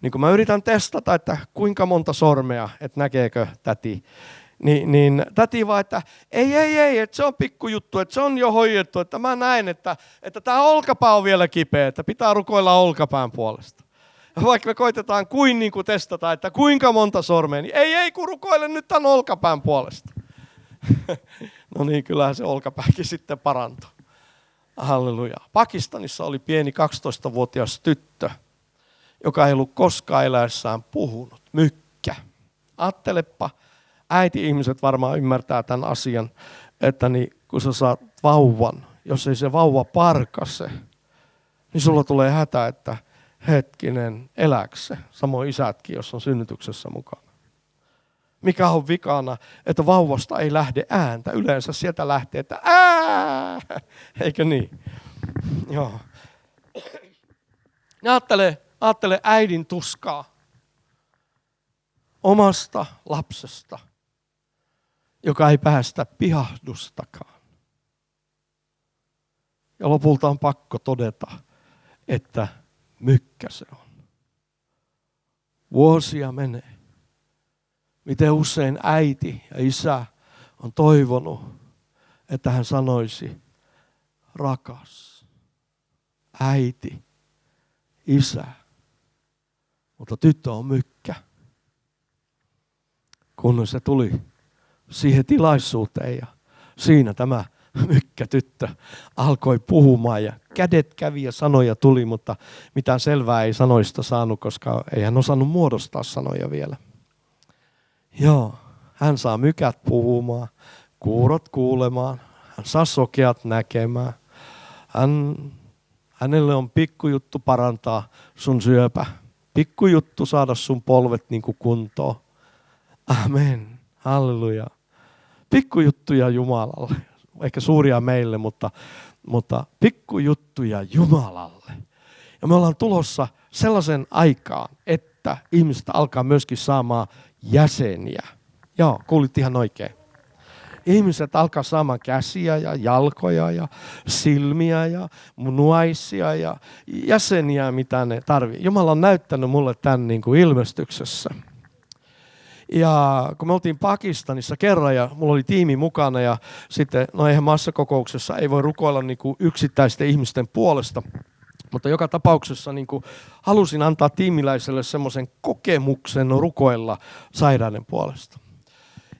niin kun mä yritän testata, että kuinka monta sormea, että näkeekö täti. Niin täti vaan, että ei, että se on pikkujuttu, että se on jo hoidettu, että mä näen, että tämä olkapää on vielä kipeä, että pitää rukoilla olkapään puolesta. Ja vaikka me koitetaan niin kuin testata, että kuinka monta sormea, niin ei kun rukoile nyt tämän olkapään puolesta. No niin, kyllähän se olkapääkin sitten parantui. Halleluja. Pakistanissa oli pieni 12-vuotias tyttö, joka ei ollut koskaan eläessään puhunut, mykkä. Ajattelepa. Äiti-ihmiset varmaan ymmärtää tämän asian, että kun sä saat vauvan, jos ei se vauva parkase, niin sulla tulee hätä, että hetkinen, elääkö se? Samoin isätkin, jos on synnytyksessä mukana. Mikä on vikana, että vauvasta ei lähde ääntä. Yleensä sieltä lähtee, että eikö niin? Joo. Ajattele äidin tuskaa omasta lapsesta, joka ei päästä pihahdustakaan. Ja lopulta on pakko todeta, että mykkä se on. Vuosia menee. Miten usein äiti ja isä on toivonut, että hän sanoisi, rakas, äiti, isä, mutta tyttö on mykkä. Kun se tuli siihen tilaisuuteen ja siinä tämä mykkätyttö alkoi puhumaan ja kädet kävi ja sanoja tuli, mutta mitään selvää ei sanoista saanut, koska ei hän osannut muodostaa sanoja vielä. Joo, hän saa mykät puhumaan, kuurot kuulemaan, Hän saa sokeat näkemään. Hänelle on pikkujuttu parantaa sun syöpä. Pikkujuttu saada sun polvet niin kuin kuntoon. Amen. Halleluja. Pikkujuttuja Jumalalle. Ehkä suuria meille, mutta pikkujuttuja Jumalalle. Ja me ollaan tulossa sellaisen aikaan, että ihmiset alkaa myöskin saamaan jäseniä. Joo, kuulit ihan oikein. Ihmiset alkaa saamaan käsiä ja jalkoja ja silmiä ja munuaisia ja jäseniä, mitä ne tarvitsee. Jumala on näyttänyt mulle tämän niin kuin ilmestyksessä. Ja kun me oltiin Pakistanissa kerran ja mulla oli tiimi mukana ja sitten, no eihän massakokouksessa ei voi rukoilla niin kuin yksittäisten ihmisten puolesta. Mutta joka tapauksessa niin kuin halusin antaa tiimiläiselle semmoisen kokemuksen rukoilla sairaiden puolesta.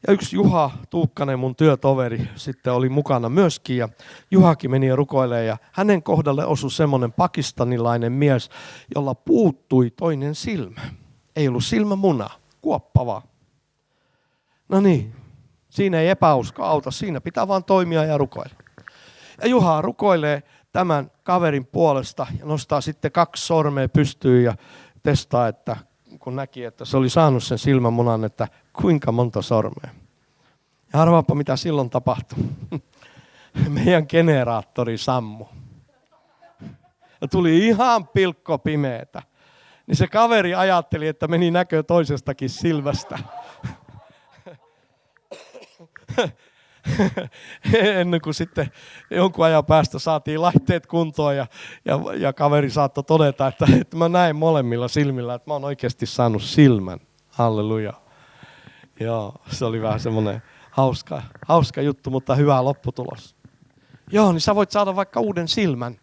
Ja yksi Juha Tuukkanen, mun työtoveri, sitten oli mukana myöskin. Ja Juhakin meni rukoilemaan ja hänen kohdalle osui semmoinen pakistanilainen mies, jolla puuttui toinen silmä. Ei ollut silmämuna, kuoppa vaan. No niin, siinä ei epäusko auta, siinä pitää vaan toimia ja rukoilla. Ja Juha rukoilee tämän kaverin puolesta ja nostaa sitten 2 sormea pystyyn ja testaa, että kun näki, että se oli saanut sen silmämunan, että kuinka monta sormea. Ja arvaappa mitä silloin tapahtui. Meidän generaattori sammui. Ja tuli ihan pilkko pimeätä. Niin se kaveri ajatteli, että meni näkö toisestakin silmästä. Ennen kuin sitten jonkun ajan päästä saatiin laitteet kuntoon ja kaveri saattoi todeta, että mä näin molemmilla silmillä, että mä oon oikeasti saanut silmän. Halleluja. Joo, se oli vähän semmoinen hauska juttu, mutta hyvä lopputulos. Joo, niin sä voit saada vaikka uuden silmän.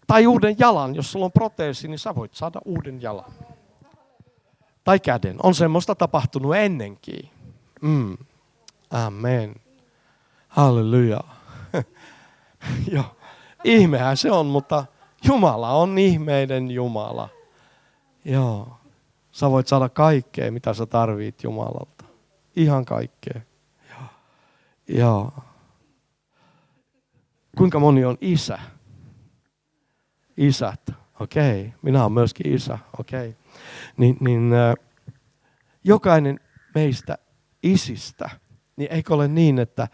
Tai uuden jalan. Jos sulla on proteesi, niin sä voit saada uuden jalan. Tai käden. On semmoista tapahtunut ennenkin. Amen. Halleluja. Joo. Ihmehän se on, mutta Jumala on ihmeiden Jumala. Joo. Sä voit saada kaikkea, mitä sä tarvit Jumalalta. Ihan kaikkea. Joo. Kuinka moni on isä? Isät. Okei. Minä olen myöskin isä. Okei. Jokainen meistä isistä, niin eikö ole niin, että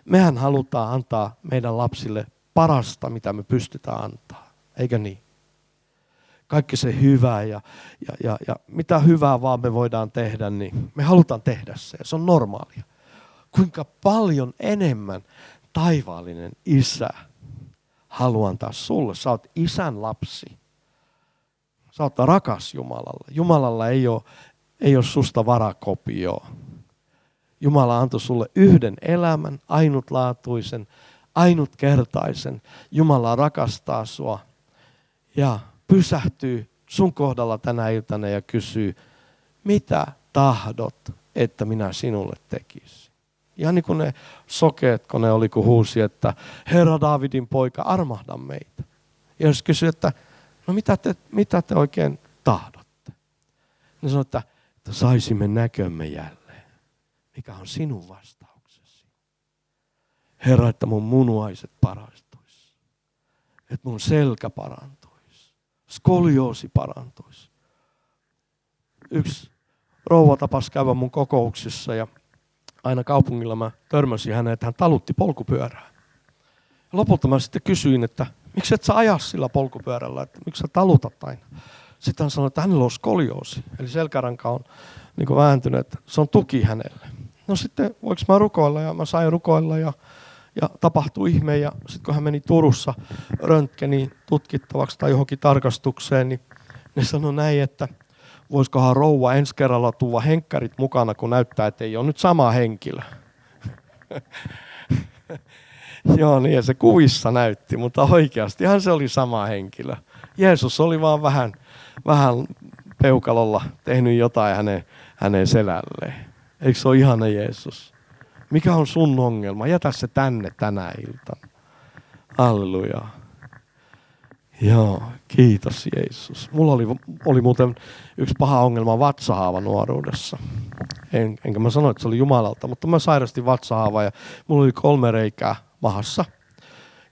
mehän halutaan antaa meidän lapsille parasta, mitä me pystytään antaa. Eikö niin? Kaikki se hyvä ja mitä hyvää vaan me voidaan tehdä, niin me halutaan tehdä se. Se on normaalia. Kuinka paljon enemmän taivaallinen isä haluaa antaa sulle. Sä oot isän lapsi. Sä oot rakas Jumalalle. Jumalalla ei ole susta varakopioa. Jumala antoi sulle yhden elämän, ainutlaatuisen, ainutkertaisen. Jumala rakastaa sua ja pysähtyy sun kohdalla tänä iltana ja kysyy, mitä tahdot, että minä sinulle tekisin. Ihan niin kuin ne sokeet, kun ne oli, kun huusi, että Herra Daavidin poika, armahda meitä. Ja jos kysyy, että no mitä te oikein tahdotte? Ne sanoo, että saisimme näkömme jälleen. Mikä on sinun vastauksesi? Herra, että mun munuaiset parantuisi. Että mun selkä parantuisi. Skolioosi parantuisi. Yksi rouva tapasi käydä mun kokouksissa ja aina kaupungilla mä törmäsin häneen, että hän talutti polkupyörää. Lopulta mä sitten kysyin, että miksi et sä aja sillä polkupyörällä, että miksi sä talutat aina? Sitten hän sanoi, että hänellä on skolioosi, eli selkäranka on niin kuin vääntynyt, että se on tuki hänelle. No sitten voiko mä rukoilla ja mä sain rukoilla ja tapahtui ihme ja sitten kun hän meni Turussa röntgeniin tutkittavaksi tai johonkin tarkastukseen, niin ne sanoi näin, että voisikohan rouva ensi kerralla tuoda henkkarit mukana, kun näyttää, että ei ole nyt sama henkilö. Joo, niin ja se kuvissa näytti, mutta oikeastihan se oli sama henkilö. Jeesus oli vaan vähän peukalolla tehnyt jotain hänen selälleen. Eikö se ole ihana Jeesus? Mikä on sun ongelma? Jätä se tänne tänä iltana. Halleluja. Joo, kiitos Jeesus. Mulla oli muuten yksi paha ongelma vatsahaava nuoruudessa. Enkä mä sano, että se oli Jumalalta, mutta mä sairastin vatsahaavaa ja mulla oli 3 reikää mahassa.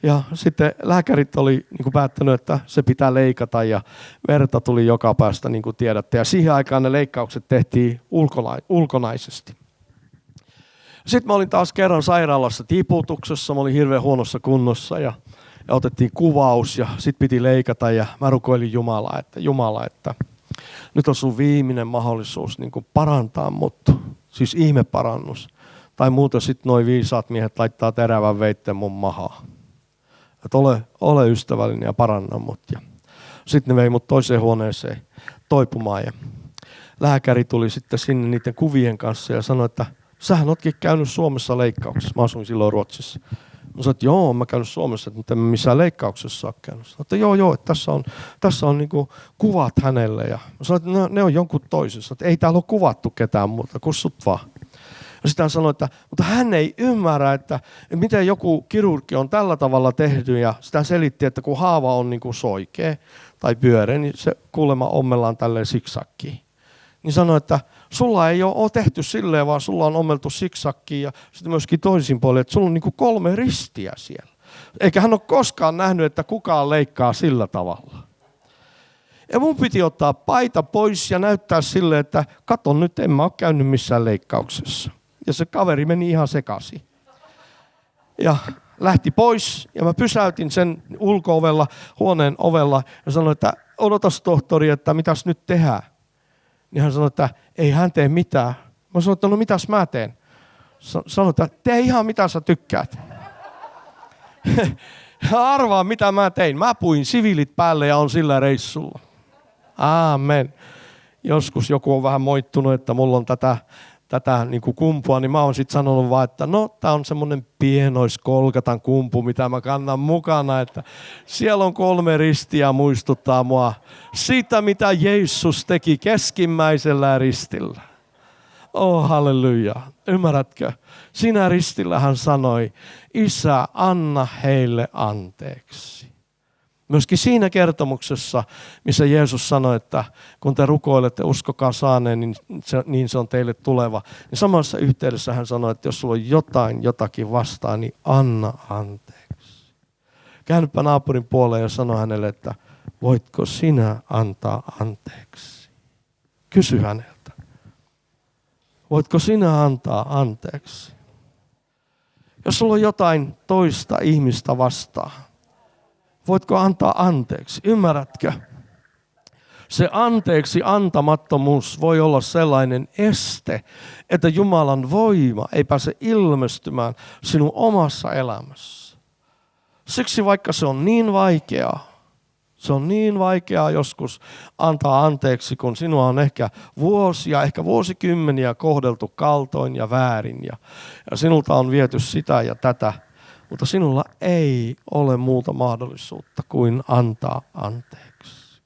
Ja sitten lääkärit oli niin kuin päättänyt, että se pitää leikata ja verta tuli joka päästä, niin kuin tiedätte. Ja siihen aikaan ne leikkaukset tehtiin ulkonaisesti. Sitten mä olin taas kerran sairaalassa tiputuksessa, mä olin hirveän huonossa kunnossa ja otettiin kuvaus ja sitten piti leikata ja mä rukoilin Jumala, että nyt on sun viimeinen mahdollisuus niin kuin parantaa mut, siis ihmeparannus. Tai muuten sitten noi viisaat miehet laittaa terävän veitteen mun mahaan. Että ole ystävällinen ja paranna mut. Sitten ne vei mut toiseen huoneeseen toipumaan ja lääkäri tuli sitten sinne niiden kuvien kanssa ja sanoi, että sähän ootkin käynyt Suomessa leikkauksessa. Mä asuin silloin Ruotsissa. Mä sanoin, että joo, mä käynyt Suomessa, mutta en missään leikkauksessa ole käynyt. Sanoin, että joo, että tässä on niinku kuvat hänelle. Ja mä sanoin, että ne on jonkun toisen. Sanoin, että ei täällä ole kuvattu ketään muuta, kutsut vaan. Ja sitten hän sanoi, että mutta hän ei ymmärrä, että miten joku kirurgi on tällä tavalla tehty. Ja sitä selitti, että kun haava on niinku soikea tai pyöreä, niin se kuulemma ommellaan tälleen siksakkiin. Niin sanoi, että sulla ei ole tehty silleen, vaan sulla on ommeltu siksakkiin ja sitten myöskin toisinpuolin, että sulla on niinku 3 ristiä siellä. Eikä hän ole koskaan nähnyt, että kukaan leikkaa sillä tavalla. Ja mun piti ottaa paita pois ja näyttää silleen, että kato nyt, en mä ole käynyt missään leikkauksessa. Ja se kaveri meni ihan sekaisin. Ja lähti pois ja mä pysäytin sen ulko-ovella, huoneen ovella ja sanoin, että odotas tohtori, että mitäs nyt tehdään. Niin hän sanoi, että ei hän tee mitään. Mä sanoin, että no mitäs mä teen? Sanoin, että tee ihan mitä sä tykkäät. Arvaa mitä mä tein. Mä puin siviilit päälle ja on sillä reissulla. Aamen. Joskus joku on vähän moittunut, että mulla on tätä niin kuin kumpua, niin mä oon sitten sanonut vaan, että no tää on semmoinen pienois Kolkatan kumpu, mitä mä kannan mukana, että siellä on 3 ristiä muistuttaa mua siitä, mitä Jeesus teki keskimmäisellä ristillä. Oh, halleluja. Ymmärrätkö? Siinä ristillä hän sanoi, Isä, anna heille anteeksi. Myöskin siinä kertomuksessa, missä Jeesus sanoi, että kun te rukoilette, uskokaa saaneen, niin se on teille tuleva. Niin samassa yhteydessä hän sanoi, että jos sulla on jotakin vastaan, niin anna anteeksi. Käännypä naapurin puoleen ja sano hänelle, että voitko sinä antaa anteeksi? Kysy häneltä. Voitko sinä antaa anteeksi? Jos sulla on jotain toista ihmistä vastaan, voitko antaa anteeksi? Ymmärrätkö? Se anteeksi antamattomuus voi olla sellainen este, että Jumalan voima ei pääse ilmestymään sinun omassa elämässä. Siksi vaikka se on niin vaikeaa joskus antaa anteeksi, kun sinua on ehkä vuosia, ehkä vuosikymmeniä kohdeltu kaltoin ja väärin ja sinulta on viety sitä ja tätä. Mutta sinulla ei ole muuta mahdollisuutta kuin antaa anteeksi.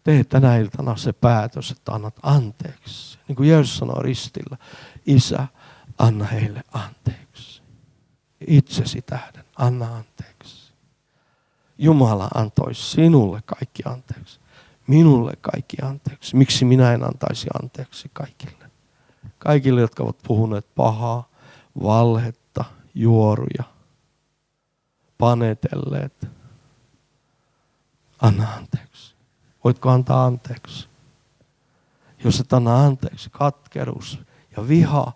Tee tänä iltana se päätös, että annat anteeksi. Niin kuin Jeesus sanoi ristillä, Isä, anna heille anteeksi. Itsesi tähden, anna anteeksi. Jumala antoi sinulle kaikki anteeksi. Minulle kaikki anteeksi. Miksi minä en antaisi anteeksi kaikille? Kaikille, jotka ovat puhuneet pahaa, valhetta, juoruja, panetelleet. Anna anteeksi. Voitko antaa anteeksi? Jos et anna anteeksi, katkeruus ja viha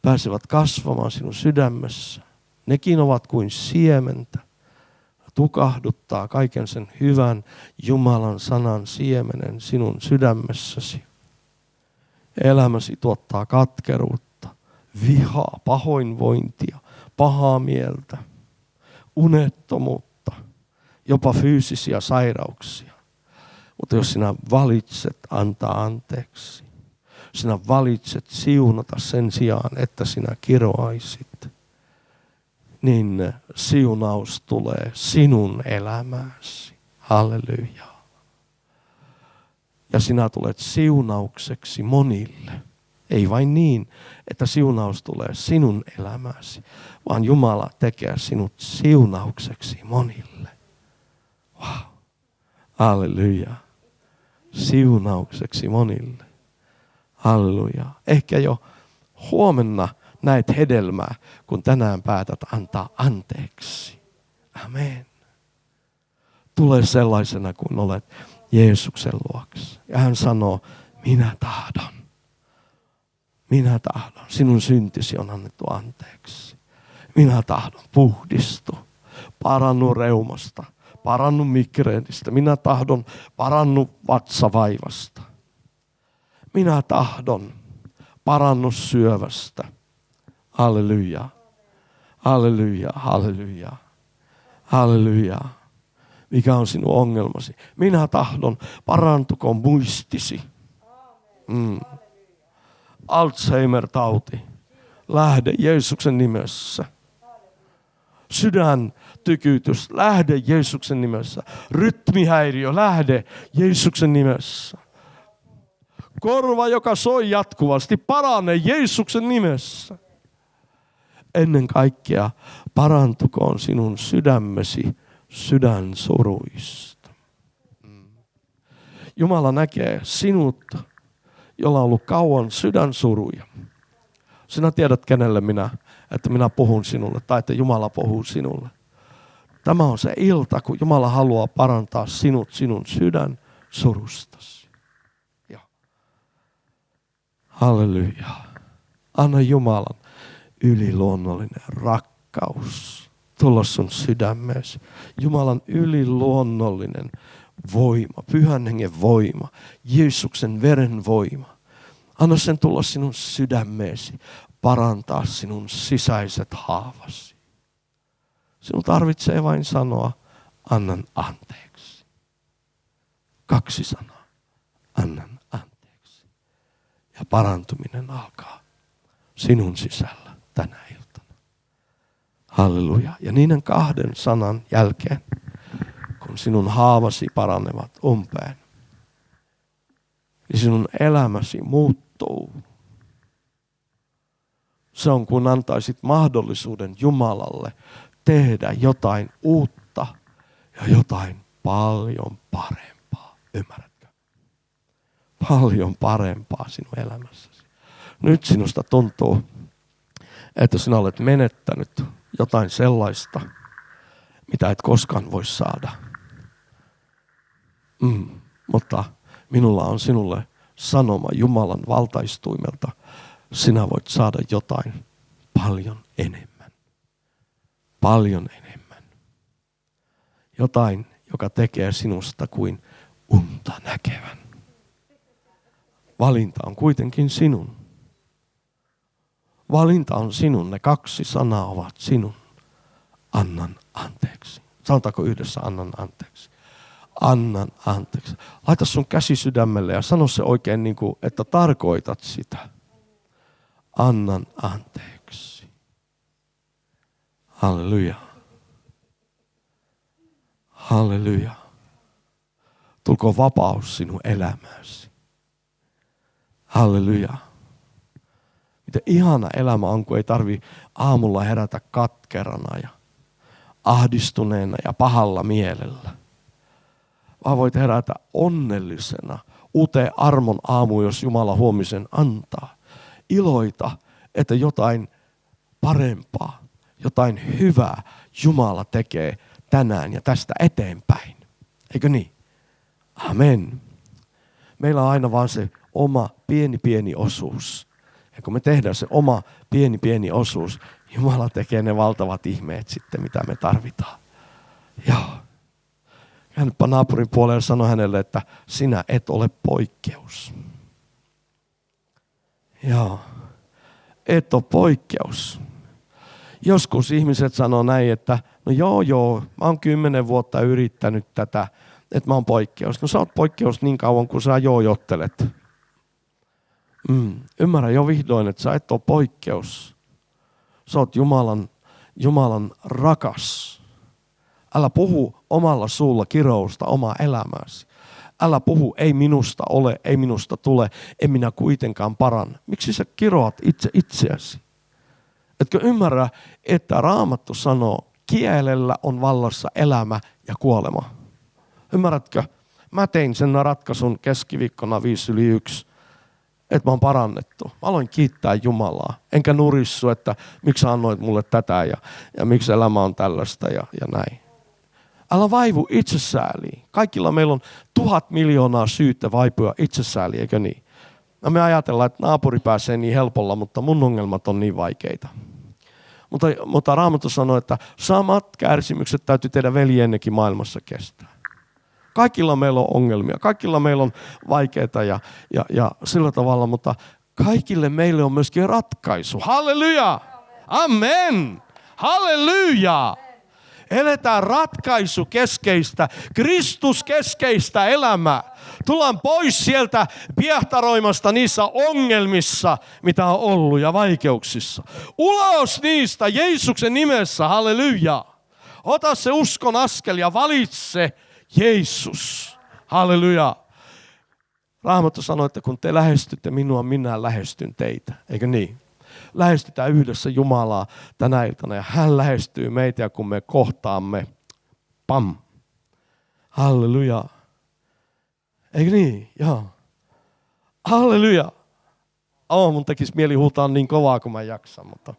pääsevät kasvamaan sinun sydämessä. Nekin ovat kuin siementä. Tukahduttaa kaiken sen hyvän Jumalan sanan siemenen sinun sydämessäsi. Elämäsi tuottaa katkeruutta, vihaa, pahoinvointia, pahaa mieltä, unettomuutta, jopa fyysisiä sairauksia. Mutta jos sinä valitset antaa anteeksi, sinä valitset siunata sen sijaan, että sinä kiroaisit, niin siunaus tulee sinun elämääsi. Halleluja. Ja sinä tulet siunaukseksi monille. Ei vain niin, että siunaus tulee sinun elämääsi, vaan Jumala tekee sinut siunaukseksi monille. Wow. Halleluja. Siunaukseksi monille. Halleluja. Ehkä jo huomenna näet hedelmää, kun tänään päätät antaa anteeksi. Amen. Tule sellaisena kuin olet Jeesuksen luokse. Ja hän sanoo, minä tahdon. Sinun syntisi on annettu anteeksi. Minä tahdon, puhdistu. Parannu reumasta. Parannu migreenistä. Minä tahdon, parannu vatsavaivasta. Minä tahdon, parannu syövästä. Halleluja. Halleluja. Halleluja. Halleluja. Mikä on sinun ongelmasi? Minä tahdon, parantukoon muistisi. Alzheimer-tauti. Lähde Jeesuksen nimessä. Sydäntykytys. Lähde Jeesuksen nimessä. Rytmihäiriö. Lähde Jeesuksen nimessä. Korva, joka soi jatkuvasti. Parane Jeesuksen nimessä. Ennen kaikkea parantukoon sinun sydämesi sydänsuruista. Jumala näkee sinut, jolla on ollut kauan sydänsuruja. Sinä tiedät kenelle että minä puhun sinulle tai että Jumala puhuu sinulle. Tämä on se ilta, kun Jumala haluaa parantaa sinut sinun sydänsurustasi. Halleluja. Anna Jumalan yliluonnollinen rakkaus tulla sun sydämeesi. Jumalan yliluonnollinen voima, Pyhän Hengen voima, Jeesuksen veren voima. Anna sen tulla sinun sydämeesi, parantaa sinun sisäiset haavasi. Sinun tarvitsee vain sanoa, annan anteeksi. 2 sanaa, annan anteeksi. Ja parantuminen alkaa sinun sisällä tänä iltana. Halleluja. Ja niiden 2 sanan jälkeen, kun sinun haavasi paranevat umpeen, niin sinun elämäsi muuttuu. Se on, kun antaisit mahdollisuuden Jumalalle tehdä jotain uutta ja jotain paljon parempaa. Ymmärrätkö? Paljon parempaa sinun elämässäsi. Nyt sinusta tuntuu, että sinä olet menettänyt jotain sellaista, mitä et koskaan voi saada. Mutta minulla on sinulle sanoma Jumalan valtaistuimelta. Sinä voit saada jotain paljon enemmän. Paljon enemmän. Jotain, joka tekee sinusta kuin unta näkevän. Valinta on kuitenkin sinun. Valinta on sinun. Ne 2 sanaa ovat sinun. Annan anteeksi. Sanotaanko yhdessä annan anteeksi? Annan anteeksi. Laita sun käsi sydämelle ja sano se oikein niin kuin, että tarkoitat sitä. Annan anteeksi. Halleluja. Halleluja. Tulkoon vapaus sinun elämääsi. Halleluja. Miten ihana elämä on, kun ei tarvi aamulla herätä katkerana ja ahdistuneena ja pahalla mielellä. Vaan voit herätä onnellisena uuteen armon aamuun, jos Jumala huomisen antaa. Iloita, että jotain parempaa, jotain hyvää Jumala tekee tänään ja tästä eteenpäin. Eikö niin? Amen. Meillä on aina vaan se oma pieni osuus. Ja kun me tehdään se oma pieni osuus, Jumala tekee ne valtavat ihmeet sitten, mitä me tarvitaan. Joo. Käännypä naapurin puolelle ja sano hänelle, että sinä et ole poikkeus. Joo. Et ole poikkeus. Joskus ihmiset sanoo näin, että no joo, mä oon 10 vuotta yrittänyt tätä, että mä oon poikkeus. No sä oot poikkeus niin kauan, kun sä joojottelet. Ymmärrä jo vihdoin, että sä et ole poikkeus. Sä oot Jumalan rakas. Älä puhu omalla suulla kirousta omaa elämääsi. Älä puhu, ei minusta ole, ei minusta tule, en minä kuitenkaan paranna. Miksi sä kiroat itseäsi? Etkö ymmärrä, että Raamattu sanoo, kielellä on vallassa elämä ja kuolema. Ymmärrätkö? Mä tein sen ratkaisun keskiviikkona 5:01, että mä oon parannettu. Mä aloin kiittää Jumalaa. Enkä nurissu, että miksi sä annoit mulle tätä ja miksi elämä on tällaista ja näin. Älä vaivu itsesääliin. Kaikilla meillä on 1000 miljoonaa syyttä vaipua itsesääliin, eikö niin? No me ajatellaan, että naapuri pääsee niin helpolla, mutta mun ongelmat on niin vaikeita. Mutta Raamattu sanoo, että samat kärsimykset täytyy tehdä veljennekin maailmassa kestää. Kaikilla meillä on ongelmia, kaikilla meillä on vaikeita ja sillä tavalla, mutta kaikille meille on myöskin ratkaisu. Halleluja! Amen! Halleluja! Eletään ratkaisukeskeistä, Kristuskeskeistä elämää. Tullaan pois sieltä piehtaroimasta niissä ongelmissa, mitä on ollut ja vaikeuksissa. Ulos niistä Jeesuksen nimessä, halleluja. Ota se uskon askel ja valitse Jeesus, halleluja. Raamattu sanoo, että kun te lähestytte minua, minä lähestyn teitä, eikö niin? Lähestytään yhdessä Jumalaa tänä iltana ja hän lähestyy meitä ja kun me kohtaamme, pam, halleluja. Eikö niin? Joo. Halleluja. Mun tekisi mieli huutaa niin kovaa kuin mä jaksan, mutta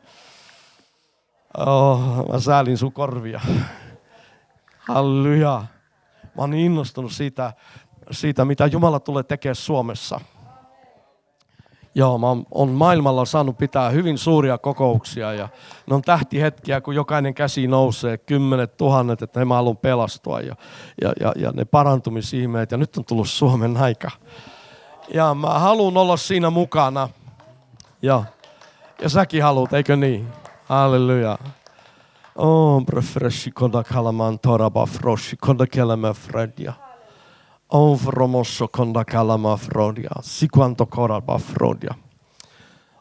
mä säälin sun korvia. Halleluja. Mä oon niin innostunut siitä, mitä Jumala tulee tekemään Suomessa. Joo, mä oon maailmalla saanut pitää hyvin suuria kokouksia ja ne on tähtihetkiä, kun jokainen käsi nousee, 10 000, että mä haluan pelastua ja ne parantumisihmeet ja nyt on tullut Suomen aika. Ja mä haluan olla siinä mukana. Ja säkin haluat, eikö niin? Halleluja. Oh, prefreshi konda kalaman toraba froshi konda kelema fredia. On fromosso konda kalama frodia. Sikuanto koraba frodia.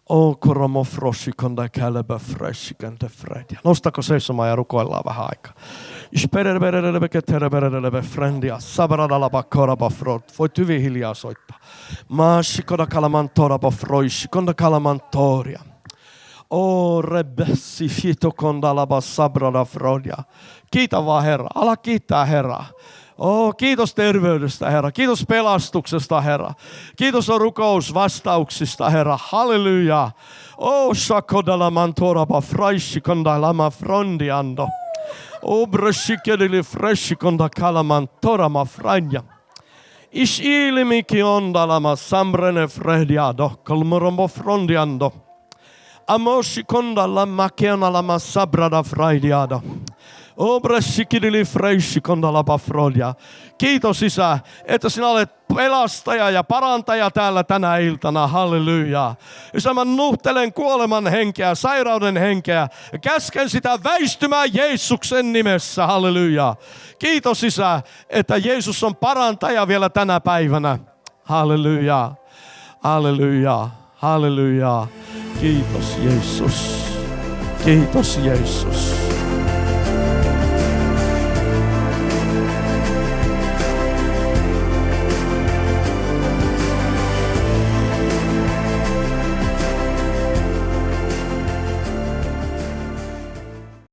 O koromo froshi konda kaleba freshi kante fredia. Nostako seisomaan ja rukoillaan vähän aikaa. Ispererberelebe ketereberelebe frendia. Sabradalaba koraba frod. Voit hyvin hiljaa soittaa. Maashi konda kalaman toraba froishi konda kalaman toria. O rebessi fito kondalaba sabrada frodia. Kiitä vaan Herra. Ala kiittää Herraa. Kiitos terveydestä, Herra. Kiitos pelastuksesta, Herra. Kiitos rukousvastauksista, Herra. Halleluja. Shakodala mantoraba fraishi kondalama frondiando. Brashikedili freshi kondakalaman torama franja. Ish ilimiki ondalama sambrene frediado. Kolmorombo frondiando. Amoshi kondalama keonalama sabrada fraidiado. Kiitos Isä, että sinä olet pelastaja ja parantaja täällä tänä iltana. Halleluja. Isä, mä nuhtelen kuoleman henkeä, sairauden henkeä. Käsken sitä väistymään Jeesuksen nimessä. Halleluja. Kiitos Isä, että Jeesus on parantaja vielä tänä päivänä. Halleluja. Halleluja. Halleluja. Kiitos Jeesus. Kiitos Jeesus.